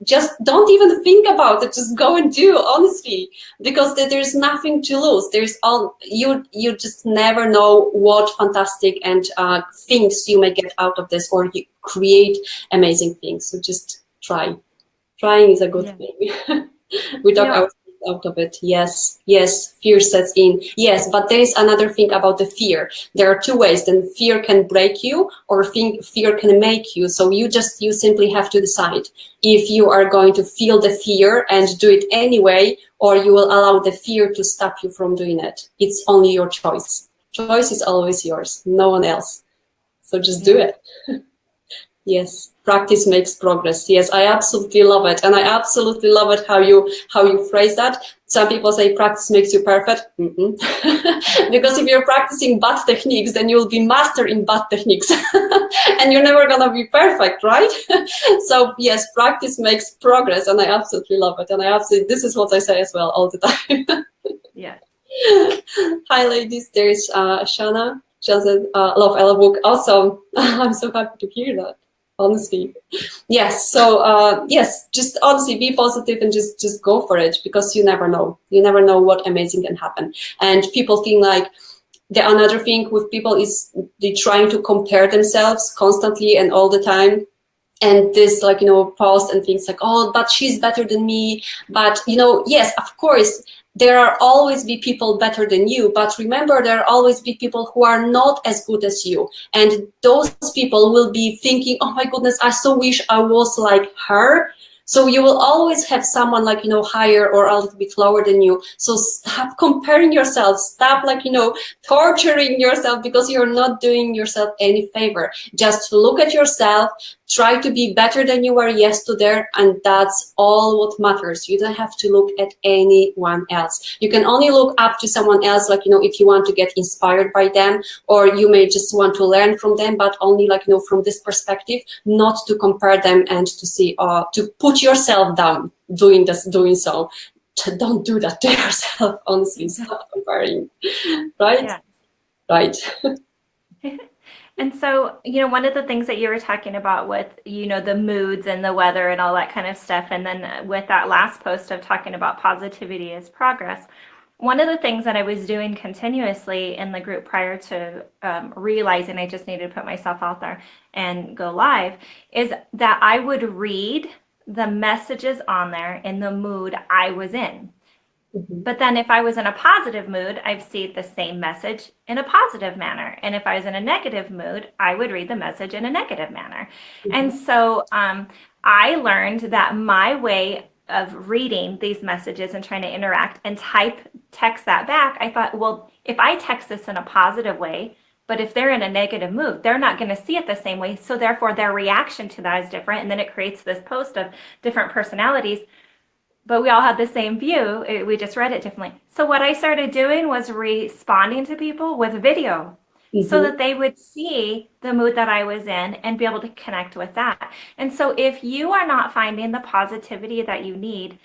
just don't even think about it. Just go and do, honestly, because there's nothing to lose. There's all you just never know what fantastic and things you may get out of this, or you create amazing things. So just try. Trying is a good thing. We talk out of it. Yes, fear sets in. Yes, but there is another thing about the fear. There are two ways. Then fear can break you, or fear can make you. So you simply have to decide if you are going to feel the fear and do it anyway, or you will allow the fear to stop you from doing it. It's only your choice. Choice is always yours, no one else. So just do it. Yes, practice makes progress. Yes, I absolutely love it. And I absolutely love it how you phrase that. Some people say practice makes you perfect. Because if you're practicing bad techniques, then you'll be master in bad techniques. And you're never going to be perfect, right? So yes, practice makes progress. And I absolutely love it. And this is what I say as well all the time. Yeah. Hi, ladies. There's Shana. She said, love Ela book. Awesome. I'm so happy to hear that. Honestly, yes. So yes, just honestly be positive and just go for it, because you never know. You never know what amazing can happen. And people think like another thing with people is they trying to compare themselves constantly and all the time. And this post and things like, oh, but she's better than me. But yes, of course, there are always be people better than you, but remember, there are always be people who are not as good as you. And those people will be thinking, oh my goodness, I so wish I was like her. So you will always have someone higher or a little bit lower than you. So stop comparing yourself. Stop torturing yourself, because you're not doing yourself any favor. Just look at yourself, try to be better than you were yesterday, and that's all what matters. You don't have to look at anyone else. You can only look up to someone else, if you want to get inspired by them, or you may just want to learn from them, but only from this perspective, not to compare them and to see to put yourself down doing so. Don't do that to yourself. Honestly, stop comparing. Right? Yeah. Right. And so, one of the things that you were talking about with, the moods and the weather and all that kind of stuff, and then with that last post of talking about positivity as progress, one of the things that I was doing continuously in the group prior to realizing I just needed to put myself out there and go live is that I would read the messages on there in the mood I was in. But then if I was in a positive mood, I'd see the same message in a positive manner. And if I was in a negative mood, I would read the message in a negative manner. And so I learned that my way of reading these messages and trying to interact and text that back, I thought, well, if I text this in a positive way, but if they're in a negative mood, they're not going to see it the same way. So therefore, their reaction to that is different. And then it creates this post of different personalities. But we all had the same view. We just read it differently. So what I started doing was responding to people with video so that they would see the mood that I was in and be able to connect with that. And so if you are not finding the positivity that you need,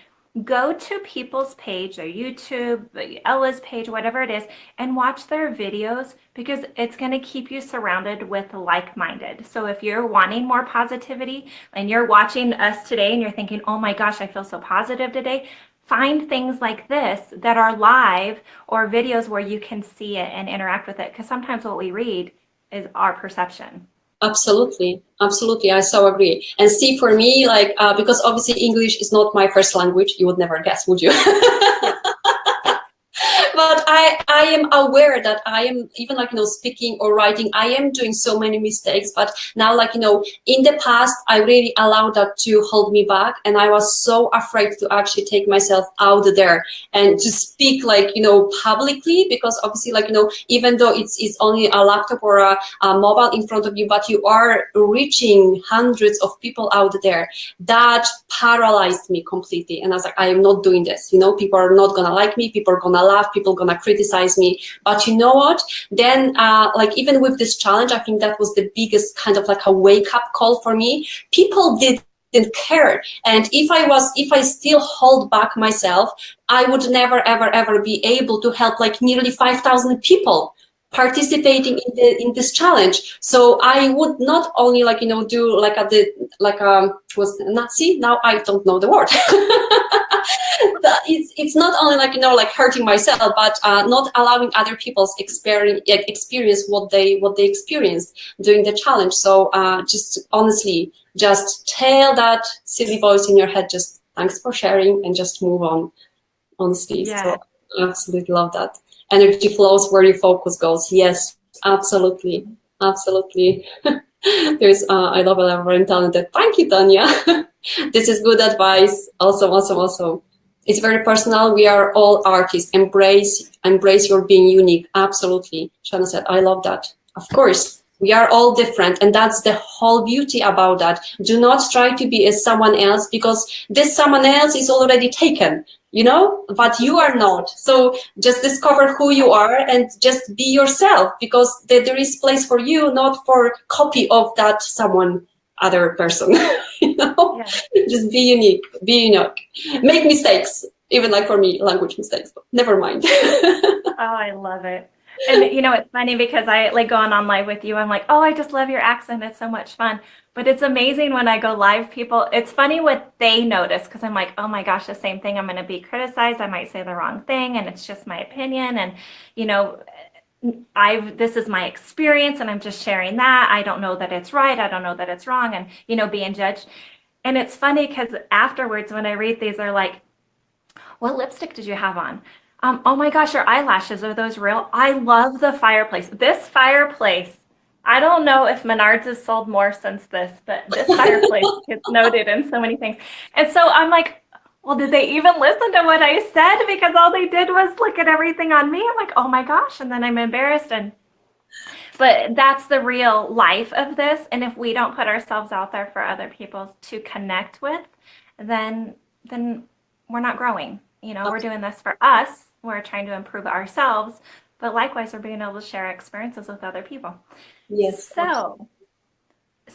go to people's page, their YouTube, Ella's page, whatever it is, and watch their videos, because it's going to keep you surrounded with like-minded. So if you're wanting more positivity and you're watching us today and you're thinking, oh my gosh, I feel so positive today, find things like this that are live or videos where you can see it and interact with it, because sometimes what we read is our perception. Absolutely. I so agree. And see, for me, because obviously English is not my first language, you would never guess, would you? But I am aware that I am even like, speaking or writing, I am doing so many mistakes, but now like, in the past, I really allowed that to hold me back. And I was so afraid to actually take myself out there and to speak like, publicly, because obviously like, even though it's only a laptop or a mobile in front of you, but you are reaching hundreds of people out there. That paralyzed me completely. And I was like, I am not doing this. People are not gonna like me, people are gonna laugh, people are gonna criticize me. But you know what? Then like even with this challenge, I think that was the biggest kind of like a wake-up call for me. People didn't care. And if I still hold back myself, I would never, ever, ever be able to help like nearly 5,000 people participating in this challenge. So I would not only like, do like was Nazi, now I don't know the word. It's not only like, like hurting myself, but not allowing other people's experience what they experienced during the challenge. So just honestly, just tell that silly voice in your head, just thanks for sharing, and just move on, honestly. Yeah. So I absolutely love that. Energy flows where your focus goes. Yes, absolutely. Absolutely. There's, I love it. I'm very talented. Thank you, Tanya. This is good advice. Awesome, awesome, awesome. It's very personal. We are all artists. Embrace your being unique. Absolutely. Shana said, I love that. Of course, we are all different. And that's the whole beauty about that. Do not try to be as someone else, because this someone else is already taken, but you are not. So just discover who you are and just be yourself, because there is place for you, not for copy of that someone other person. Yeah. Just be unique, make mistakes, even like for me, language mistakes, but never mind. Oh, I love it. And it's funny because I like going on live with you. I'm like, oh, I just love your accent. It's so much fun. But it's amazing when I go live, it's funny what they notice, because I'm like, oh my gosh, the same thing. I'm going to be criticized. I might say the wrong thing, and it's just my opinion. And, this is my experience, and I'm just sharing that. I don't know that it's right. I don't know that it's wrong, and, being judged. And it's funny because afterwards, when I read these, they're like, what lipstick did you have on? Oh my gosh, your eyelashes, are those real? I love the fireplace. This fireplace, I don't know if Menards has sold more since this, but this fireplace gets noted in so many things. And so I'm like, well, did they even listen to what I said? Because all they did was look at everything on me. I'm like, oh my gosh. And then I'm embarrassed. But that's the real life of this. And if we don't put ourselves out there for other people to connect with, then we're not growing. We're doing this for us. We're trying to improve ourselves, but likewise, we're being able to share experiences with other people. Yes. So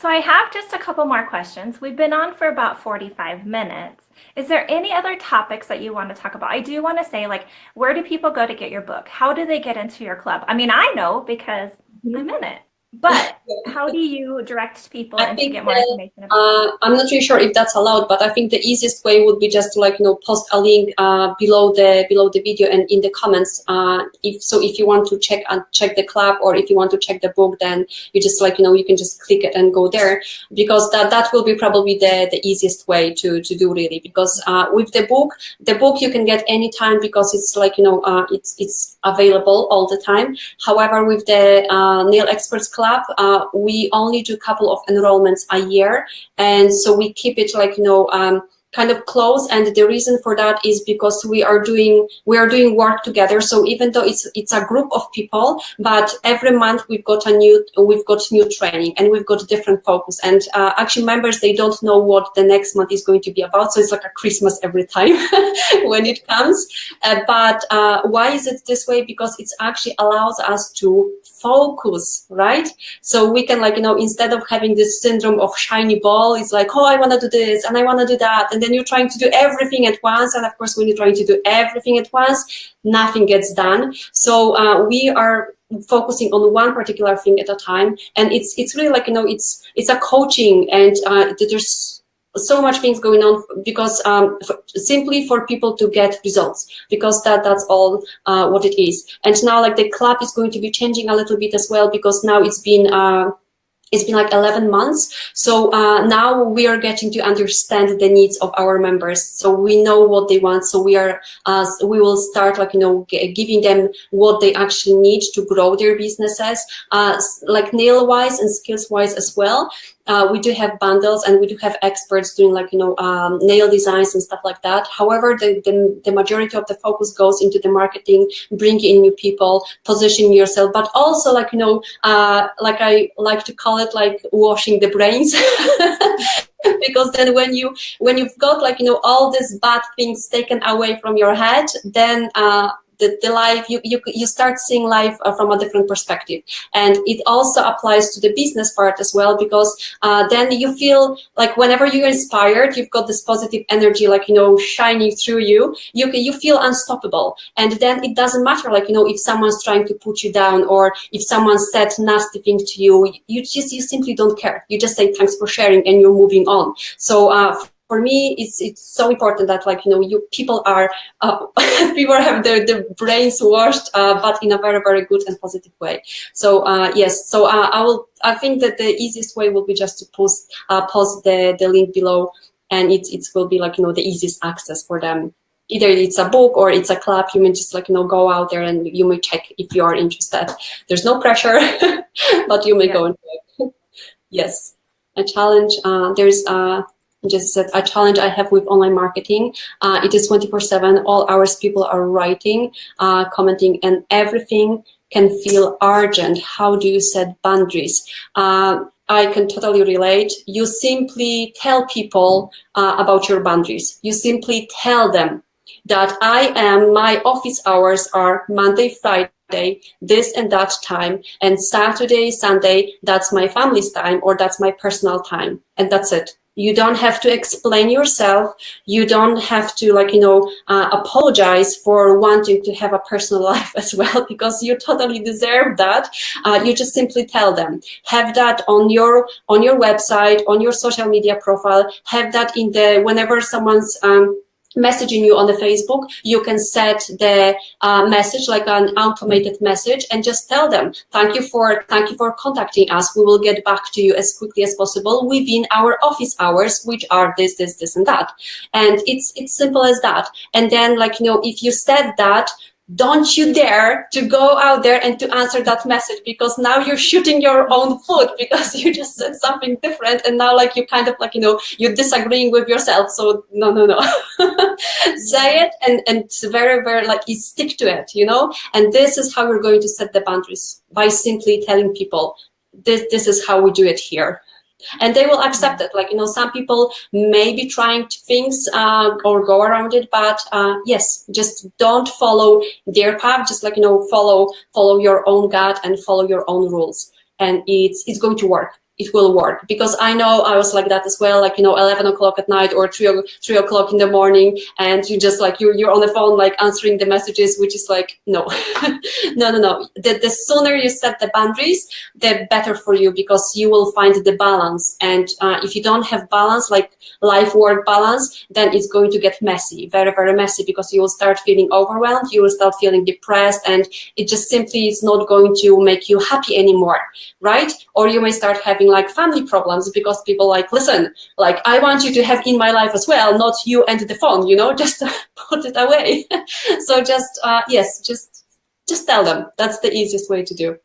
I have just a couple more questions. We've been on for about 45 minutes. Is there any other topics that you want to talk about? I do want to say, like, where do people go to get your book? How do they get into your club? I mean, I know because I'm in it. But how do you direct people and to get more information about it? I'm not really sure if that's allowed, but I think the easiest way would be just to post a link below the video and in the comments. If you want to check the club, or if you want to check the book, then you just you can just click it and go there, because that will be probably the easiest way to do, really. Because with the book you can get anytime, because it's it's available all the time. However, with the Nail Experts Club, we only do a couple of enrollments a year, and so we keep it kind of close. And the reason for that is because we are doing work together. So even though it's a group of people, but every month we've got new training, and we've got different focus. And actually, members, they don't know what the next month is going to be about. So it's like a Christmas every time when it comes. But why is it this way? Because it actually allows us to focus, right? So we can instead of having this syndrome of shiny ball, it's like, oh, I want to do this and I want to do that, and then you're trying to do everything at once. And of course, when you're trying to do everything at once, nothing gets done. So we are focusing on one particular thing at a time, and it's really it's a coaching, and there's so much things going on, because simply for people to get results, because that's all what it is. And now the club is going to be changing a little bit as well, because now it's been it's been like 11 months. So now we are getting to understand the needs of our members. So we know what they want. So we will start like, giving them what they actually need to grow their businesses, like nail wise and skills wise as well. We do have bundles and we do have experts doing like, nail designs and stuff like that. However, the majority of the focus goes into the marketing, bringing in new people, positioning yourself, but also like, like I like to call it like washing the brains. Because then when you've got like, all these bad things taken away from your head, then the life, you start seeing life from a different perspective. And it also applies to the business part as well, because then you feel like whenever you're inspired, you've got this positive energy, like, shining through you feel unstoppable. And then it doesn't matter, like, if someone's trying to put you down or if someone said nasty thing to you, you simply don't care. You just say thanks for sharing and you're moving on. So for me, it's so important that, like, people are people have their brains washed, but in a very, very good and positive way. So yes, so I think that the easiest way will be just to post the link below, and it will be like, the easiest access for them. Either it's a book or it's a club. You may just like, go out there and you may check if you are interested. There's no pressure, but you may go and check. Yes, a challenge. There's just said a challenge I have with online marketing. It is 24/7. All hours people are writing, commenting, and everything can feel urgent. How do you set boundaries? I can totally relate. You simply tell people about your boundaries. You simply tell them that my office hours are Monday, Friday, this and that time, and Saturday, Sunday, that's my family's time or that's my personal time, and that's it. You don't have to explain yourself. You don't have to, like, apologize for wanting to have a personal life as well, because you totally deserve that. You just simply tell them. Have that on your website, on your social media profile. Have that in whenever someone's messaging you on the Facebook, you can set the message like an automated message and just tell them, thank you for contacting us. We will get back to you as quickly as possible within our office hours, which are this, and that. And it's simple as that. And then, like, if you said that, don't you dare to go out there and to answer that message, because now you're shooting your own foot, because you just said something different, and now, like, you kind of, like, you're disagreeing with yourself. So no. Say it, and it's very, very, like, you stick to it, and this is how we're going to set the boundaries, by simply telling people this is how we do it here. And they will accept it. Like, some people may be trying things or go around it, but yes, just don't follow their path. Just, like, follow your own gut and follow your own rules, and it's going to work. It will work, because I know I was like that as well, like, 11 o'clock at night or 3 o'clock in the morning, and you just, like, you're on the phone, like, answering the messages, which is like, no. No. The sooner you set the boundaries, the better for you, because you will find the balance. And if you don't have balance, like life-work balance, then it's going to get messy, very, very messy, because you will start feeling overwhelmed, you will start feeling depressed, and it just simply is not going to make you happy anymore, right? Or you may start having, like, family problems, because people, like, listen, like, I want you to have in my life as well, not you and the phone, just put it away. So just yes, just tell them. That's the easiest way to do.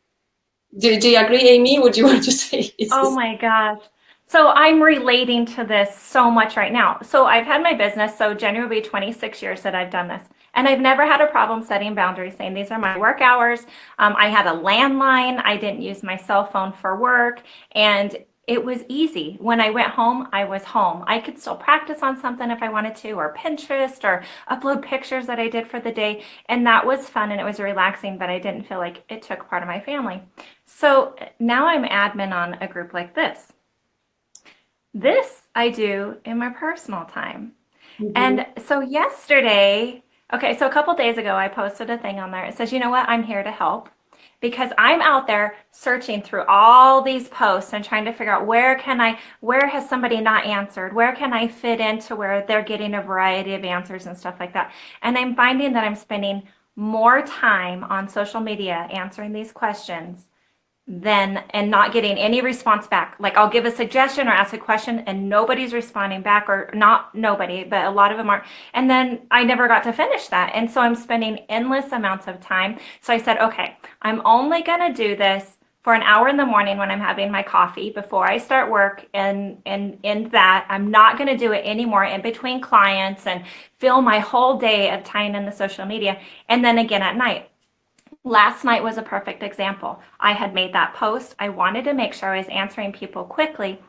Do you agree, Amy? Would you want to say? Oh my gosh. So I'm relating to this so much right now. So I've had my business, so January will be 26 years that I've done this. And I've never had a problem setting boundaries, saying these are my work hours. I had a landline. I didn't use my cell phone for work. And it was easy. When I went home, I was home. I could still practice on something if I wanted to, or Pinterest, or upload pictures that I did for the day. And that was fun and it was relaxing, but I didn't feel like it took part of my family. So now I'm admin on a group like this. This I do in my personal time. Mm-hmm. And so yesterday, okay, so a couple days ago, I posted a thing on there. It says, you know what? I'm here to help, because I'm out there searching through all these posts and trying to figure out where has somebody not answered? Where can I fit into where they're getting a variety of answers and stuff like that? And I'm finding that I'm spending more time on social media answering these questions then and not getting any response back. Like I'll give a suggestion or ask a question and nobody's responding back, or not nobody, but a lot of them aren't. And then I never got to finish that. And so I'm spending endless amounts of time. So I said, okay, I'm only going to do this for an hour in the morning when I'm having my coffee before I start work, and in that I'm not going to do it anymore in between clients and fill my whole day of tying in the social media. And then again at night. Last night was a perfect example. I had made that post. I wanted to make sure I was answering people quickly.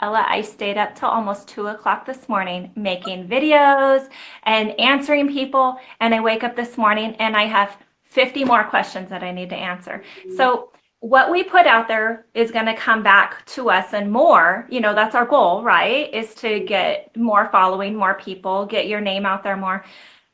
Ella, I stayed up till almost 2 o'clock this morning making videos and answering people. And I wake up this morning and I have 50 more questions that I need to answer. So what we put out there is going to come back to us and more. You know, that's our goal, right? Is to get more following, more people, get your name out there more.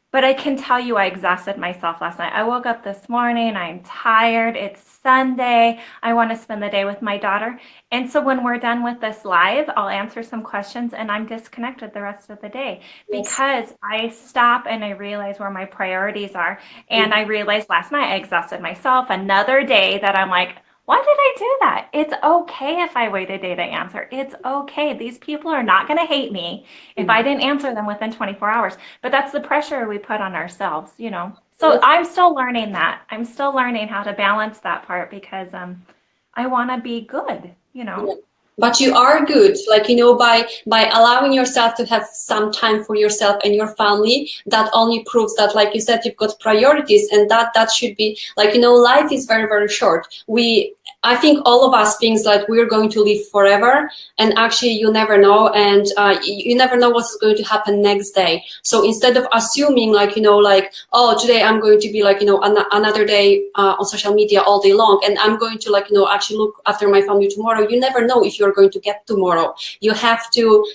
But I can tell you I exhausted myself last night. I woke up this morning, I'm tired, it's Sunday, I want to spend the day with my daughter. And so when we're done with this live, I'll answer some questions and I'm disconnected the rest of the day, because I stop and I realize where my priorities are. And I realized last night I exhausted myself. Another day that I'm like, why did I do that? It's okay if I wait a day to answer. It's okay. These people are not going to hate me if I didn't answer them within 24 hours. But that's the pressure we put on ourselves, you know. So I'm still learning that. I'm still learning how to balance that part, because I want to be good, you know. But you are good, like, you know, by allowing yourself to have some time for yourself and your family. That only proves that, like you said, you've got priorities, and that should be, like, you know, life is very, very short. I think all of us thinks like we're going to live forever, and actually you never know, and you never know what's going to happen next day. So instead of assuming, like, you know, like, oh, today I'm going to be, like, you know, another day on social media all day long, and I'm going to, like, you know, actually look after my family tomorrow. You never know if you're going to get tomorrow. You have to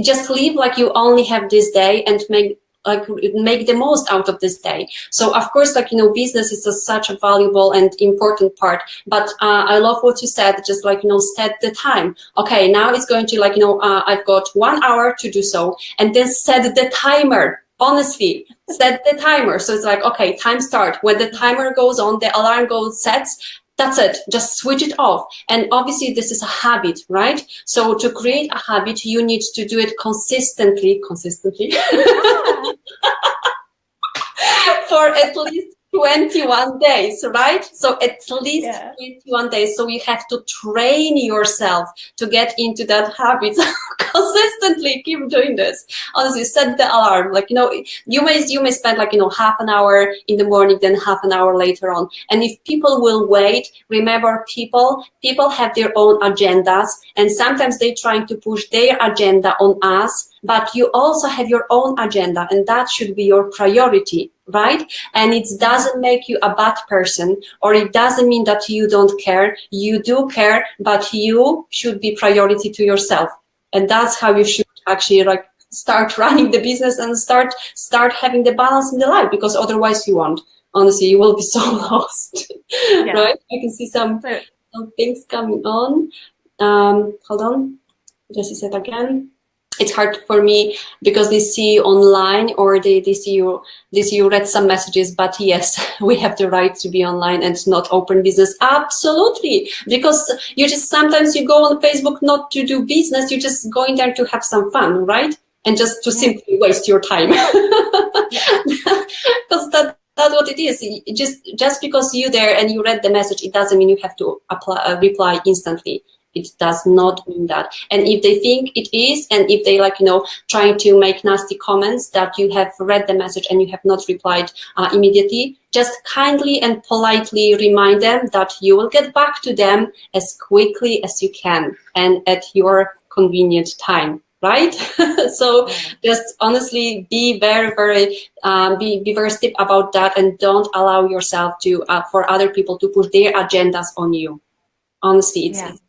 just live like you only have this day, and make the most out of this day. So of course, like, you know, business is such a valuable and important part. But I love what you said, just, like, you know, set the time. Okay, now it's going to, like, you know, I've got 1 hour to do so, and then set the timer. Honestly, set the timer. So it's like, okay, time start. When the timer goes on, the alarm sets. That's it. Just switch it off. And obviously this is a habit, right? So to create a habit, you need to do it consistently, for at least 21 days, right? So at least 21 days. So you have to train yourself to get into that habit. Consistently keep doing this. Honestly, set the alarm. Like, you know, you may spend, like, you know, half an hour in the morning, then half an hour later on. And if people will wait, remember, people have their own agendas, and sometimes they're trying to push their agenda on us, but you also have your own agenda, and that should be your priority, right? And it doesn't make you a bad person, or it doesn't mean that you don't care. You do care, but you should be priority to yourself. And that's how you should actually, like, start running the business and start having the balance in the life, because otherwise you won't. Honestly, you will be so lost, right? I can see some things coming on. Hold on, just a sec again. It's hard for me because they see you online, or they see you read some messages. But yes, we have the right to be online and not open business. Absolutely. Because sometimes you go on Facebook not to do business. You're just going there to have some fun, right? And just to simply waste your time. Because that's what it is. Just because you're there and you read the message, it doesn't mean you have to reply instantly. It does not mean that. And if they think it is, and if they, like, you know, trying to make nasty comments that you have read the message and you have not replied immediately, just kindly and politely remind them that you will get back to them as quickly as you can and at your convenient time. Right? So just honestly be very, very be very stiff about that, and don't allow yourself to for other people to push their agendas on you. Honestly, it's that.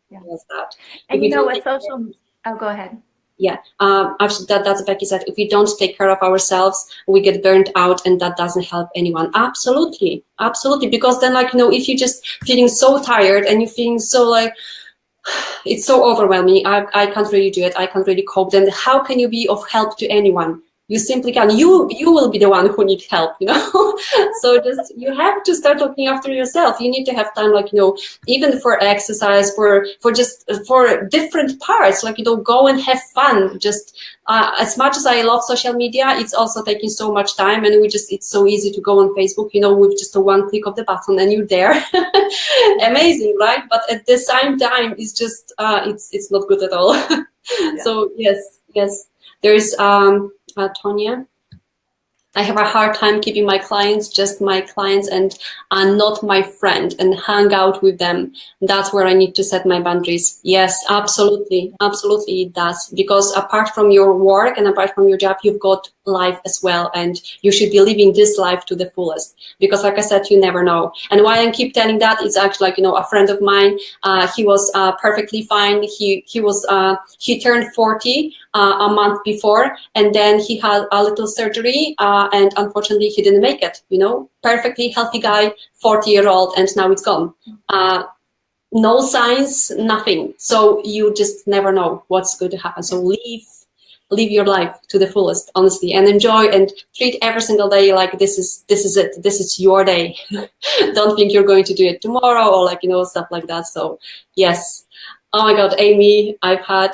And you know what, go ahead. Yeah, actually, that's Becky said. If we don't take care of ourselves, we get burnt out, and that doesn't help anyone. Absolutely, absolutely. Because then, like, you know, if you're just feeling so tired and you're feeling so, like, it's so overwhelming, I can't really do it, I can't really cope, then how can you be of help to anyone? You simply can. You will be the one who need help, you know. So just you have to start looking after yourself. You need to have time, like, you know, even for exercise, for just for different parts, like, you know, go and have fun. Just as much as I love social media, it's also taking so much time, and it's so easy to go on Facebook, you know, with just a one click of the button and you're there. Amazing, right? But at the same time, it's just it's not good at all. Yeah. So yes, there's Tonya. I have a hard time keeping my clients just my clients and not my friend and hang out with them. That's where I need to set my boundaries. Yes, absolutely. Absolutely it does. Because apart from your work and apart from your job, you've got life as well. And you should be living this life to the fullest. Because like I said, you never know. And why I keep telling that, it's actually like, you know, a friend of mine, he was perfectly fine. He turned 40 a month before, and then he had a little surgery, and unfortunately he didn't make it, you know, perfectly healthy guy, 40-year-old, and now it's gone. No signs, nothing. So you just never know what's going to happen. So live your life to the fullest, honestly, and enjoy and treat every single day like this is it. This is your day. Don't think you're going to do it tomorrow or like, you know, stuff like that. So yes. Oh my God, Amy, I've had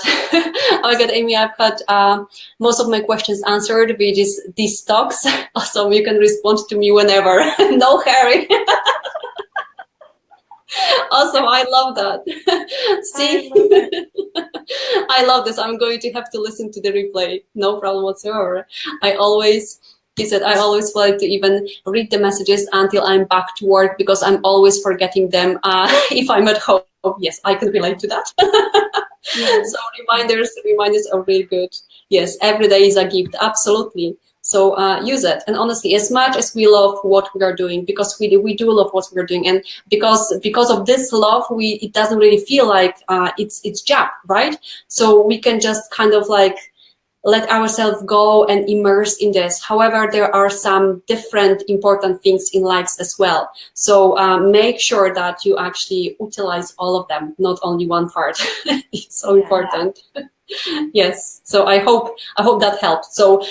most of my questions answered with these talks. So you can respond to me whenever. No hurry. Awesome, I love that. See, I love this. I'm going to have to listen to the replay. No problem whatsoever. He said, I always like to even read the messages until I'm back to work because I'm always forgetting them if I'm at home. Yes, I can relate to that. Yes. So reminders are really good. Yes, every day is a gift. Absolutely. So use it. And honestly, as much as we love what we are doing, because we do love what we are doing, and because of this love, it doesn't really feel like it's job, right? So we can just kind of like let ourselves go and immerse in this. However, there are some different important things in life as well. So make sure that you actually utilize all of them, not only one part. It's so important. Yes. So I hope that helped. So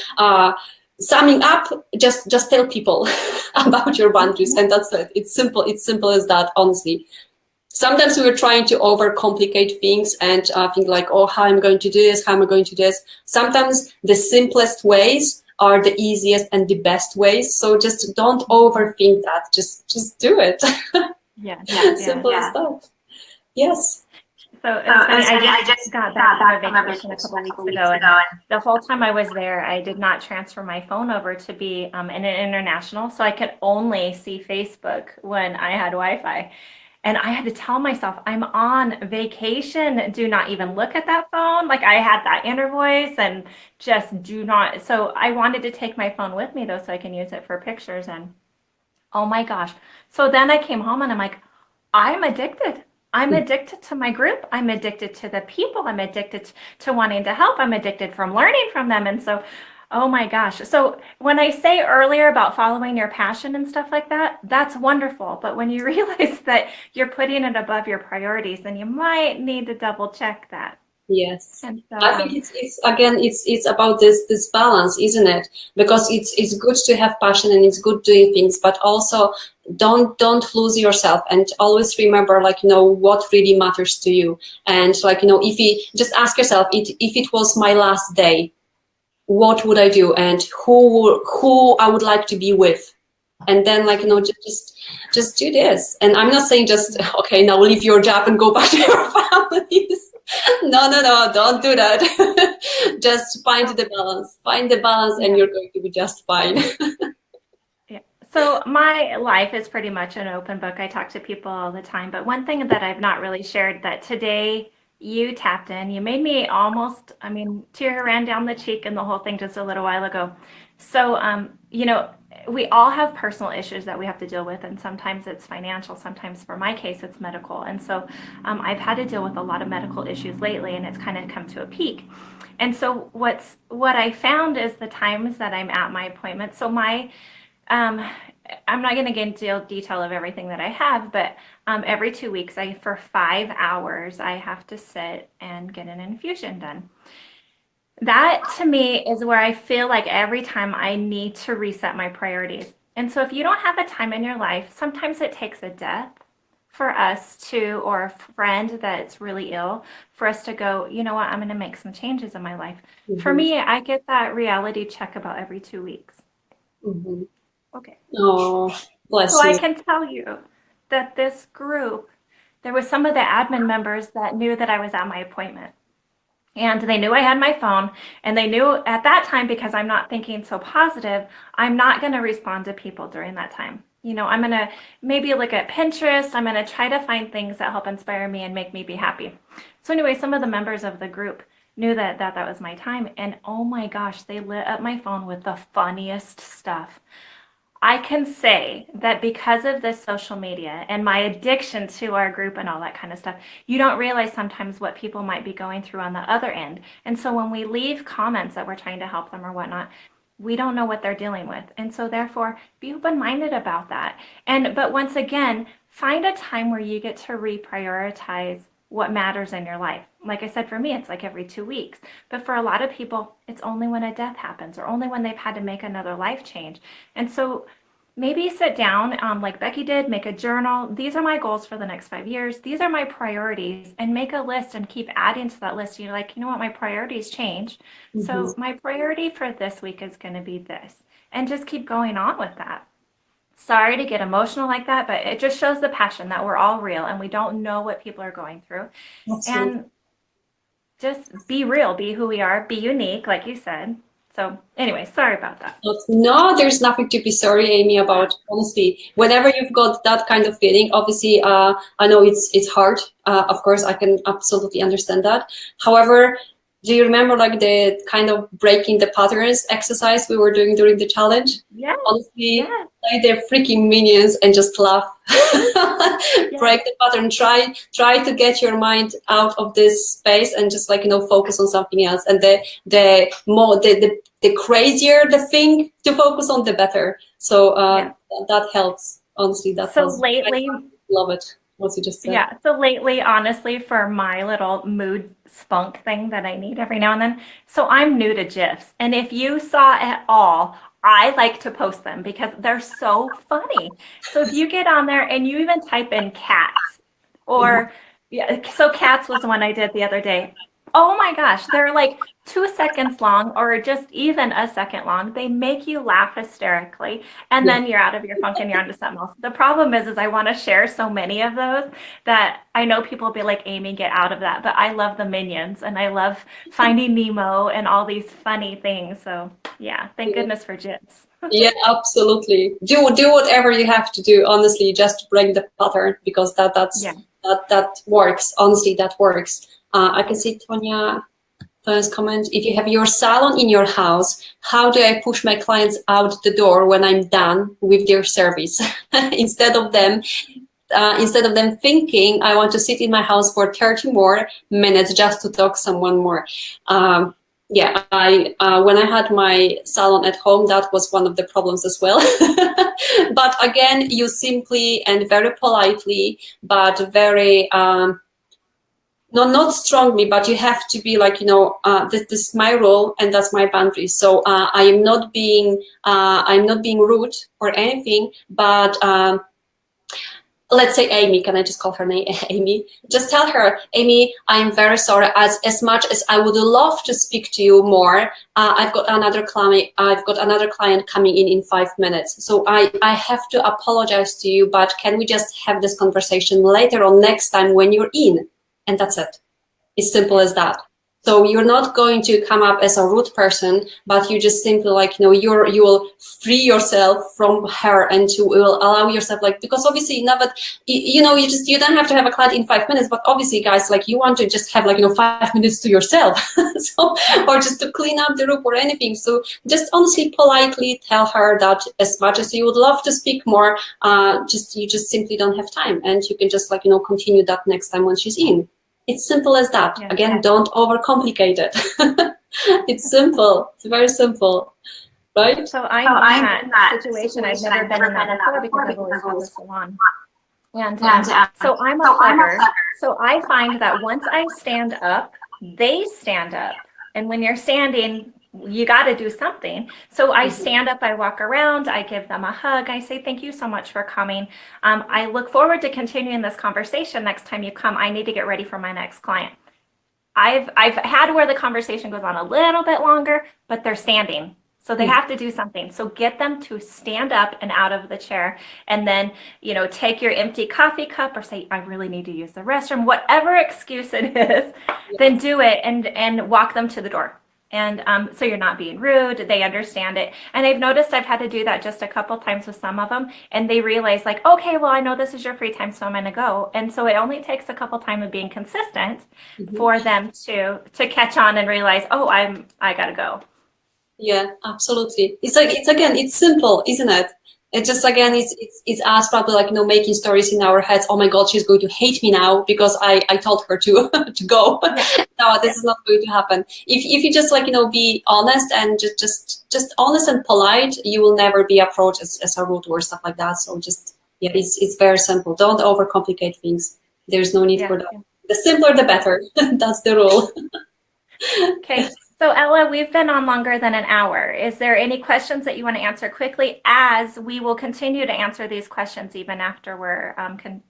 summing up, just tell people about your boundaries, and that's it. It's simple. It's simple as that, honestly. Sometimes we're trying to overcomplicate things and think like, oh, how am I going to do this? How am I going to do this? Sometimes the simplest ways are the easiest and the best ways. So just don't overthink that. Just do it. Yeah. Simple as that. Yes. So it was funny. I just got back from a vacation a couple weeks ago, and the whole time I was there, I did not transfer my phone over to be in an international, so I could only see Facebook when I had Wi-Fi. And I had to tell myself, I'm on vacation. Do not even look at that phone. Like I had that inner voice and just do not. So I wanted to take my phone with me though, so I can use it for pictures. And oh my gosh. So then I came home and I'm like, I'm addicted. I'm addicted to my group. I'm addicted to the people. I'm addicted to wanting to help. I'm addicted from learning from them. And so, oh my gosh. So when I say earlier about following your passion and stuff like that, that's wonderful. But when you realize that you're putting it above your priorities, then you might need to double check that. Yes. And so, I think it's about this balance, isn't it? Because it's good to have passion and it's good doing things, but also don't lose yourself, and always remember, like, you know, what really matters to you. And like, you know, if you just ask yourself, if it was my last day, what would I do, and who I would like to be with, and then, like, you know, just do this. And I'm not saying just okay, now leave your job and go back to your families. No, don't do that. Just find the balance, and you're going to be just fine. yeah. So my life is pretty much an open book. I talk to people all the time, but one thing that I've not really shared that today you tapped in, you made me almost, I mean, tear ran down the cheek and the whole thing just a little while ago. So, you know, we all have personal issues that we have to deal with, and sometimes it's financial, sometimes for my case, it's medical. And so I've had to deal with a lot of medical issues lately, and it's kind of come to a peak. And so what I found is the times that I'm at my appointment. So my I'm not going to get into detail of everything that I have, but every 2 weeks, for 5 hours, I have to sit and get an infusion done. that to me is where I feel like every time I need to reset my priorities. And so if you don't have a time in your life, sometimes it takes a death for us to, or a friend that's really ill, for us to go, you know what, I'm going to make some changes in my life. For Mm-hmm. me, I get that reality check about every 2 weeks. Mm-hmm. Okay. Oh, So bless I you. can tell you that this group, there was some of the admin members that knew that I was at my appointment. And they knew I had my phone, and they knew at that time, because I'm not thinking so positive, I'm not going to respond to people during that time. You know, I'm going to maybe look at Pinterest. I'm going to try to find things that help inspire me and make me be happy. So anyway, some of the members of the group knew that was my time. And oh my gosh, they lit up my phone with the funniest stuff. I can say that because of this social media and my addiction to our group and all that kind of stuff, you don't realize sometimes what people might be going through on the other end. And so when we leave comments that we're trying to help them or whatnot, we don't know what they're dealing with. And so therefore, be open-minded about that. But once again, find a time where you get to reprioritize what matters in your life. Like I said, for me, it's like every 2 weeks. But for a lot of people, it's only when a death happens or only when they've had to make another life change. And so maybe sit down, like Becky did, make a journal. These are my goals for the next 5 years. These are my priorities, and make a list and keep adding to that list. You're like, you know what, my priorities change. Mm-hmm. So my priority for this week is going to be this, and just keep going on with that. Sorry to get emotional like that, but it just shows the passion that we're all real and we don't know what people are going through. Absolutely. And just be real, be who we are, be unique, like you said. So, anyway, sorry about that. No, there's nothing to be sorry, Amy, about. Honestly, whenever you've got that kind of feeling, obviously, I know it's hard. Of course, I can absolutely understand that. However, do you remember like the kind of breaking the patterns exercise we were doing during the challenge? Yes, Honestly, yes, play their freaking minions and just laugh. yes. Break the pattern. Try to get your mind out of this space and just like focus on something else. And the crazier the thing to focus on, the better. So Yeah. that helps. Honestly, that So helps. I lately, love it. What you just said. yeah. So lately, honestly, for my little mood spunk thing that I need every now and then, so I'm new to GIFs. And if you saw at all, I like to post them because they're so funny. So if you get on there and you even type in cats Mhm. or, yeah, so cats was the one I did the other day. Oh my gosh, they're like 2 seconds long or just even a second long. They make you laugh hysterically, and Yeah. then you're out of your funk and you're onto something else. The problem is I want to share so many of those that I know people will be like, Amy, get out of that. But I love the minions and I love Finding Nemo and all these funny things. So yeah, thank Yeah. goodness for GIFs. Yeah, absolutely. Do whatever you have to do, honestly, just to break the pattern because Yeah. that works. Honestly, that works. I can see Tonya's comment. If you have your salon in your house, how do I push my clients out the door when I'm done with their service? Instead of them thinking I want to sit in my house for 30 more minutes just to talk someone more. Yeah, I when I had my salon at home, that was one of the problems as well. But again, you simply and very politely, but very no, not strongly, but you have to be like, this is my role and that's my boundary. So I'm not being rude or anything, but let's say Amy, can I just call her name Amy? Just tell her, Amy, I'm very sorry. As much as I would love to speak to you more, I've got another client coming in 5 minutes. So I have to apologize to you, but can we just have this conversation later on next time when you're in? And that's it. It's simple as that. So you're not going to come up as a rude person, but you just simply like, you will free yourself from her and you will allow yourself because obviously now that, you don't have to have a client in 5 minutes, but obviously guys, like you want to just have 5 minutes to yourself. So, or just to clean up the room or anything. So just honestly, politely tell her that as much as you would love to speak more, you just simply don't have time. And you can just continue that next time when she's in. It's simple as that. Yeah. Again, don't overcomplicate it. It's simple. It's very simple, right? So I'm in that situation. I've never been in that before because I've always had the salon. And so I'm a hugger. So I find that once I stand up, they stand up. And when you're standing, you got to do something. So I stand up, I walk around, I give them a hug. I say, thank you so much for coming. I look forward to continuing this conversation next time you come. I need to get ready for my next client. I've had where the conversation goes on a little bit longer, but they're standing. So they have to do something. So get them to stand up and out of the chair, and then, take your empty coffee cup or say, I really need to use the restroom, whatever excuse it is, then do it and walk them to the door. And so you're not being rude. They understand it. And I've noticed I've had to do that just a couple times with some of them. And they realize like, okay, well, I know this is your free time, so I'm going to go. And so it only takes a couple times of being consistent for them to catch on and realize, oh, I got to go. Yeah, absolutely. It's simple, isn't it? It just, again, it's us probably like, making stories in our heads. Oh my God, she's going to hate me now because I told her to to go. No, this is not going to happen. If you just like, be honest and just honest and polite, you will never be approached as a rude or stuff like that. So just, it's very simple. Don't overcomplicate things. There's no need for that. The simpler, the better. That's the rule. Okay. So Ella, we've been on longer than an hour. Is there any questions that you want to answer quickly, as we will continue to answer these questions even after we're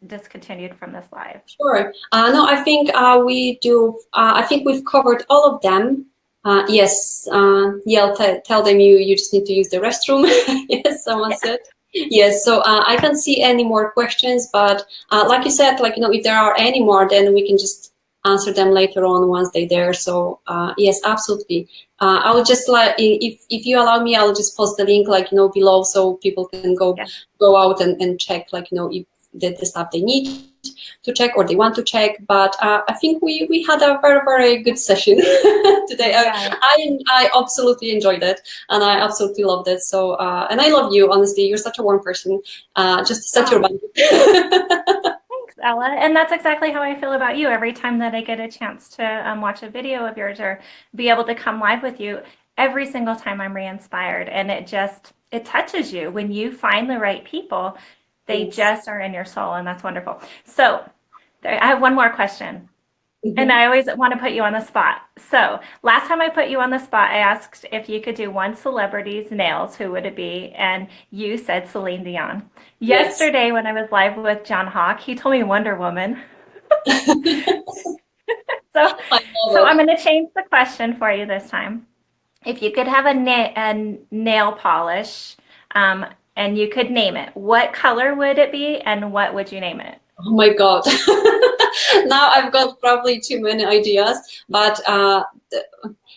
discontinued from this live? Sure. No, I think we do. I think we've covered all of them. Yes. Tell them you just need to use the restroom. Yes, someone said. Yes. So I can't see any more questions, but like you said, like, if there are any more, then we can just answer them later on once they're there. So yes, absolutely. I will just if you allow me, I'll just post the link below, so people can go out and check if the stuff they need to check or they want to check. But I think we had a very, very good session today. I absolutely enjoyed it, and I absolutely loved it. So and I love you, honestly. You're such a warm person. Just set your boundaries. Ella, and that's exactly how I feel about you. Every time that I get a chance to watch a video of yours or be able to come live with you, every single time I'm re-inspired, and it touches you. When you find the right people, they just are in your soul, and that's wonderful. So I have one more question. And I always want to put you on the spot. So last time I put you on the spot, I asked if you could do one celebrity's nails, who would it be? And you said Celine Dion. Yesterday, when I was live with John Hawk, he told me Wonder Woman. So I'm going to change the question for you this time. If you could have a nail polish and you could name it, what color would it be and what would you name it? Oh my God. Now I've got probably too many ideas, but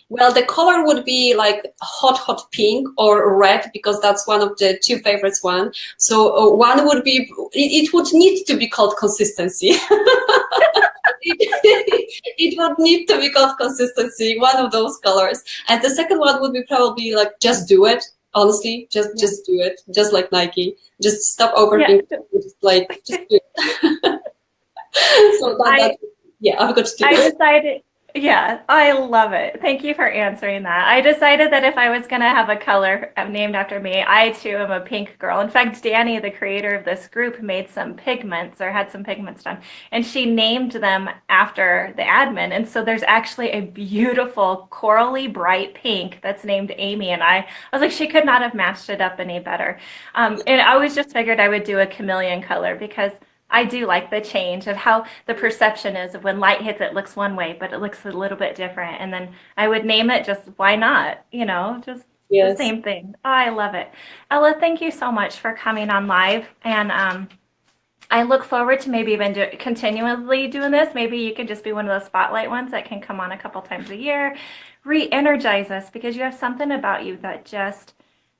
the color would be like hot pink or red, because that's one of the two favorites one. So one would be, it would need to be called consistency. It would need to be called consistency, one of those colors. And the second one would be probably like, just do it. Honestly, just do it. Just like Nike. Just stop overthinking. Just do it. So I've got to do I decided, I love it. Thank you for answering that. I decided that if I was going to have a color named after me, I too am a pink girl. In fact, Danny, the creator of this group, made some pigments, or had some pigments done, and she named them after the admin. And so there's actually a beautiful corally bright pink that's named Amy. And I was like, she could not have matched it up any better. And I always just figured I would do a chameleon color, because I do like the change of how the perception is of when light hits, it looks one way, but it looks a little bit different. And then I would name it just, why not? Just the same thing. Oh, I love it. Ella, thank you so much for coming on live. And I look forward to maybe even continually doing this. Maybe you could just be one of those spotlight ones that can come on a couple times a year, re-energize us, because you have something about you that just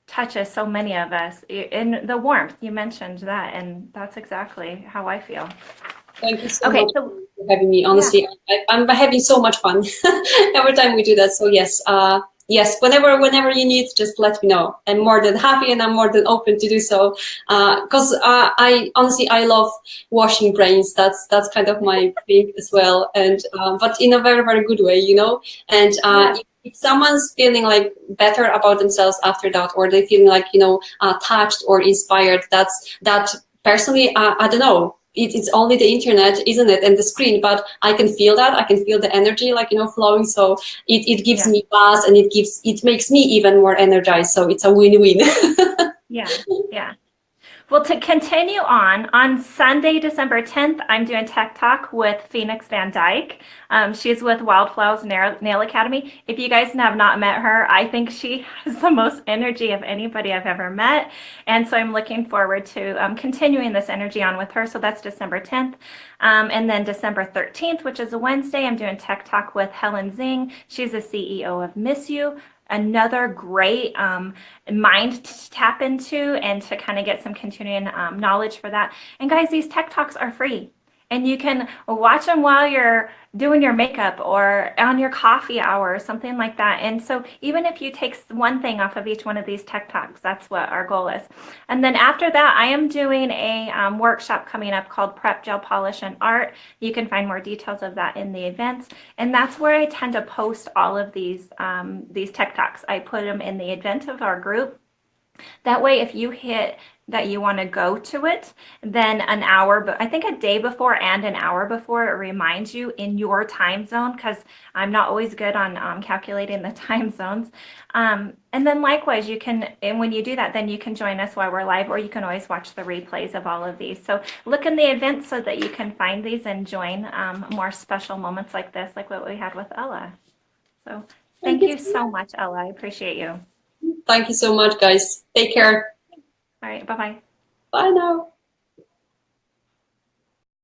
touches so many of us. In the warmth, you mentioned that, and that's exactly how I feel. Thank you so much for having me. Honestly, I'm having so much fun every time we do that. So yes, whenever you need, just let me know. I'm more than happy, and I'm more than open to do so. Because I honestly love washing brains. That's kind of my thing as well, and but in a very, very good way, And if someone's feeling like better about themselves after that, or they're feeling like touched or inspired, that personally, I don't know. it's only the internet, isn't it, and the screen, but I can feel that. I can feel the energy, like, you know, flowing. So it gives Yeah. me buzz, and it makes me even more energized. So it's a win-win. Yeah. Yeah. Well, to continue on Sunday, December 10th, I'm doing Tech Talk with Phoenix Van Dyke. She's with Wildflowers Nail Academy. If you guys have not met her, I think she has the most energy of anybody I've ever met. And so I'm looking forward to continuing this energy on with her. So that's December 10th. And then December 13th, which is a Wednesday, I'm doing Tech Talk with Helen Zing. She's the CEO of Miss You. Another great mind to tap into and to kind of get some continuing knowledge for that. And guys, these tech talks are free. And you can watch them while you're doing your makeup or on your coffee hour or something like that. And so even if you take one thing off of each one of these tech talks, that's what our goal is. And then after that, I am doing a workshop coming up called Prep Gel Polish and Art. You can find more details of that in the events. And that's where I tend to post all of these tech talks. I put them in the event of our group. That way, if you hit that you want to go to it, then an hour, but I think a day before and an hour before, it reminds you in your time zone, because I'm not always good on calculating the time zones. And then likewise, you can, and when you do that, then you can join us while we're live, or you can always watch the replays of all of these. So look in the events so that you can find these and join more special moments like this, like what we had with Ella. So Thank thank you you so so much. much, Ella. I appreciate you. Thank you so much, guys. Take care. All right, bye-bye. Bye now.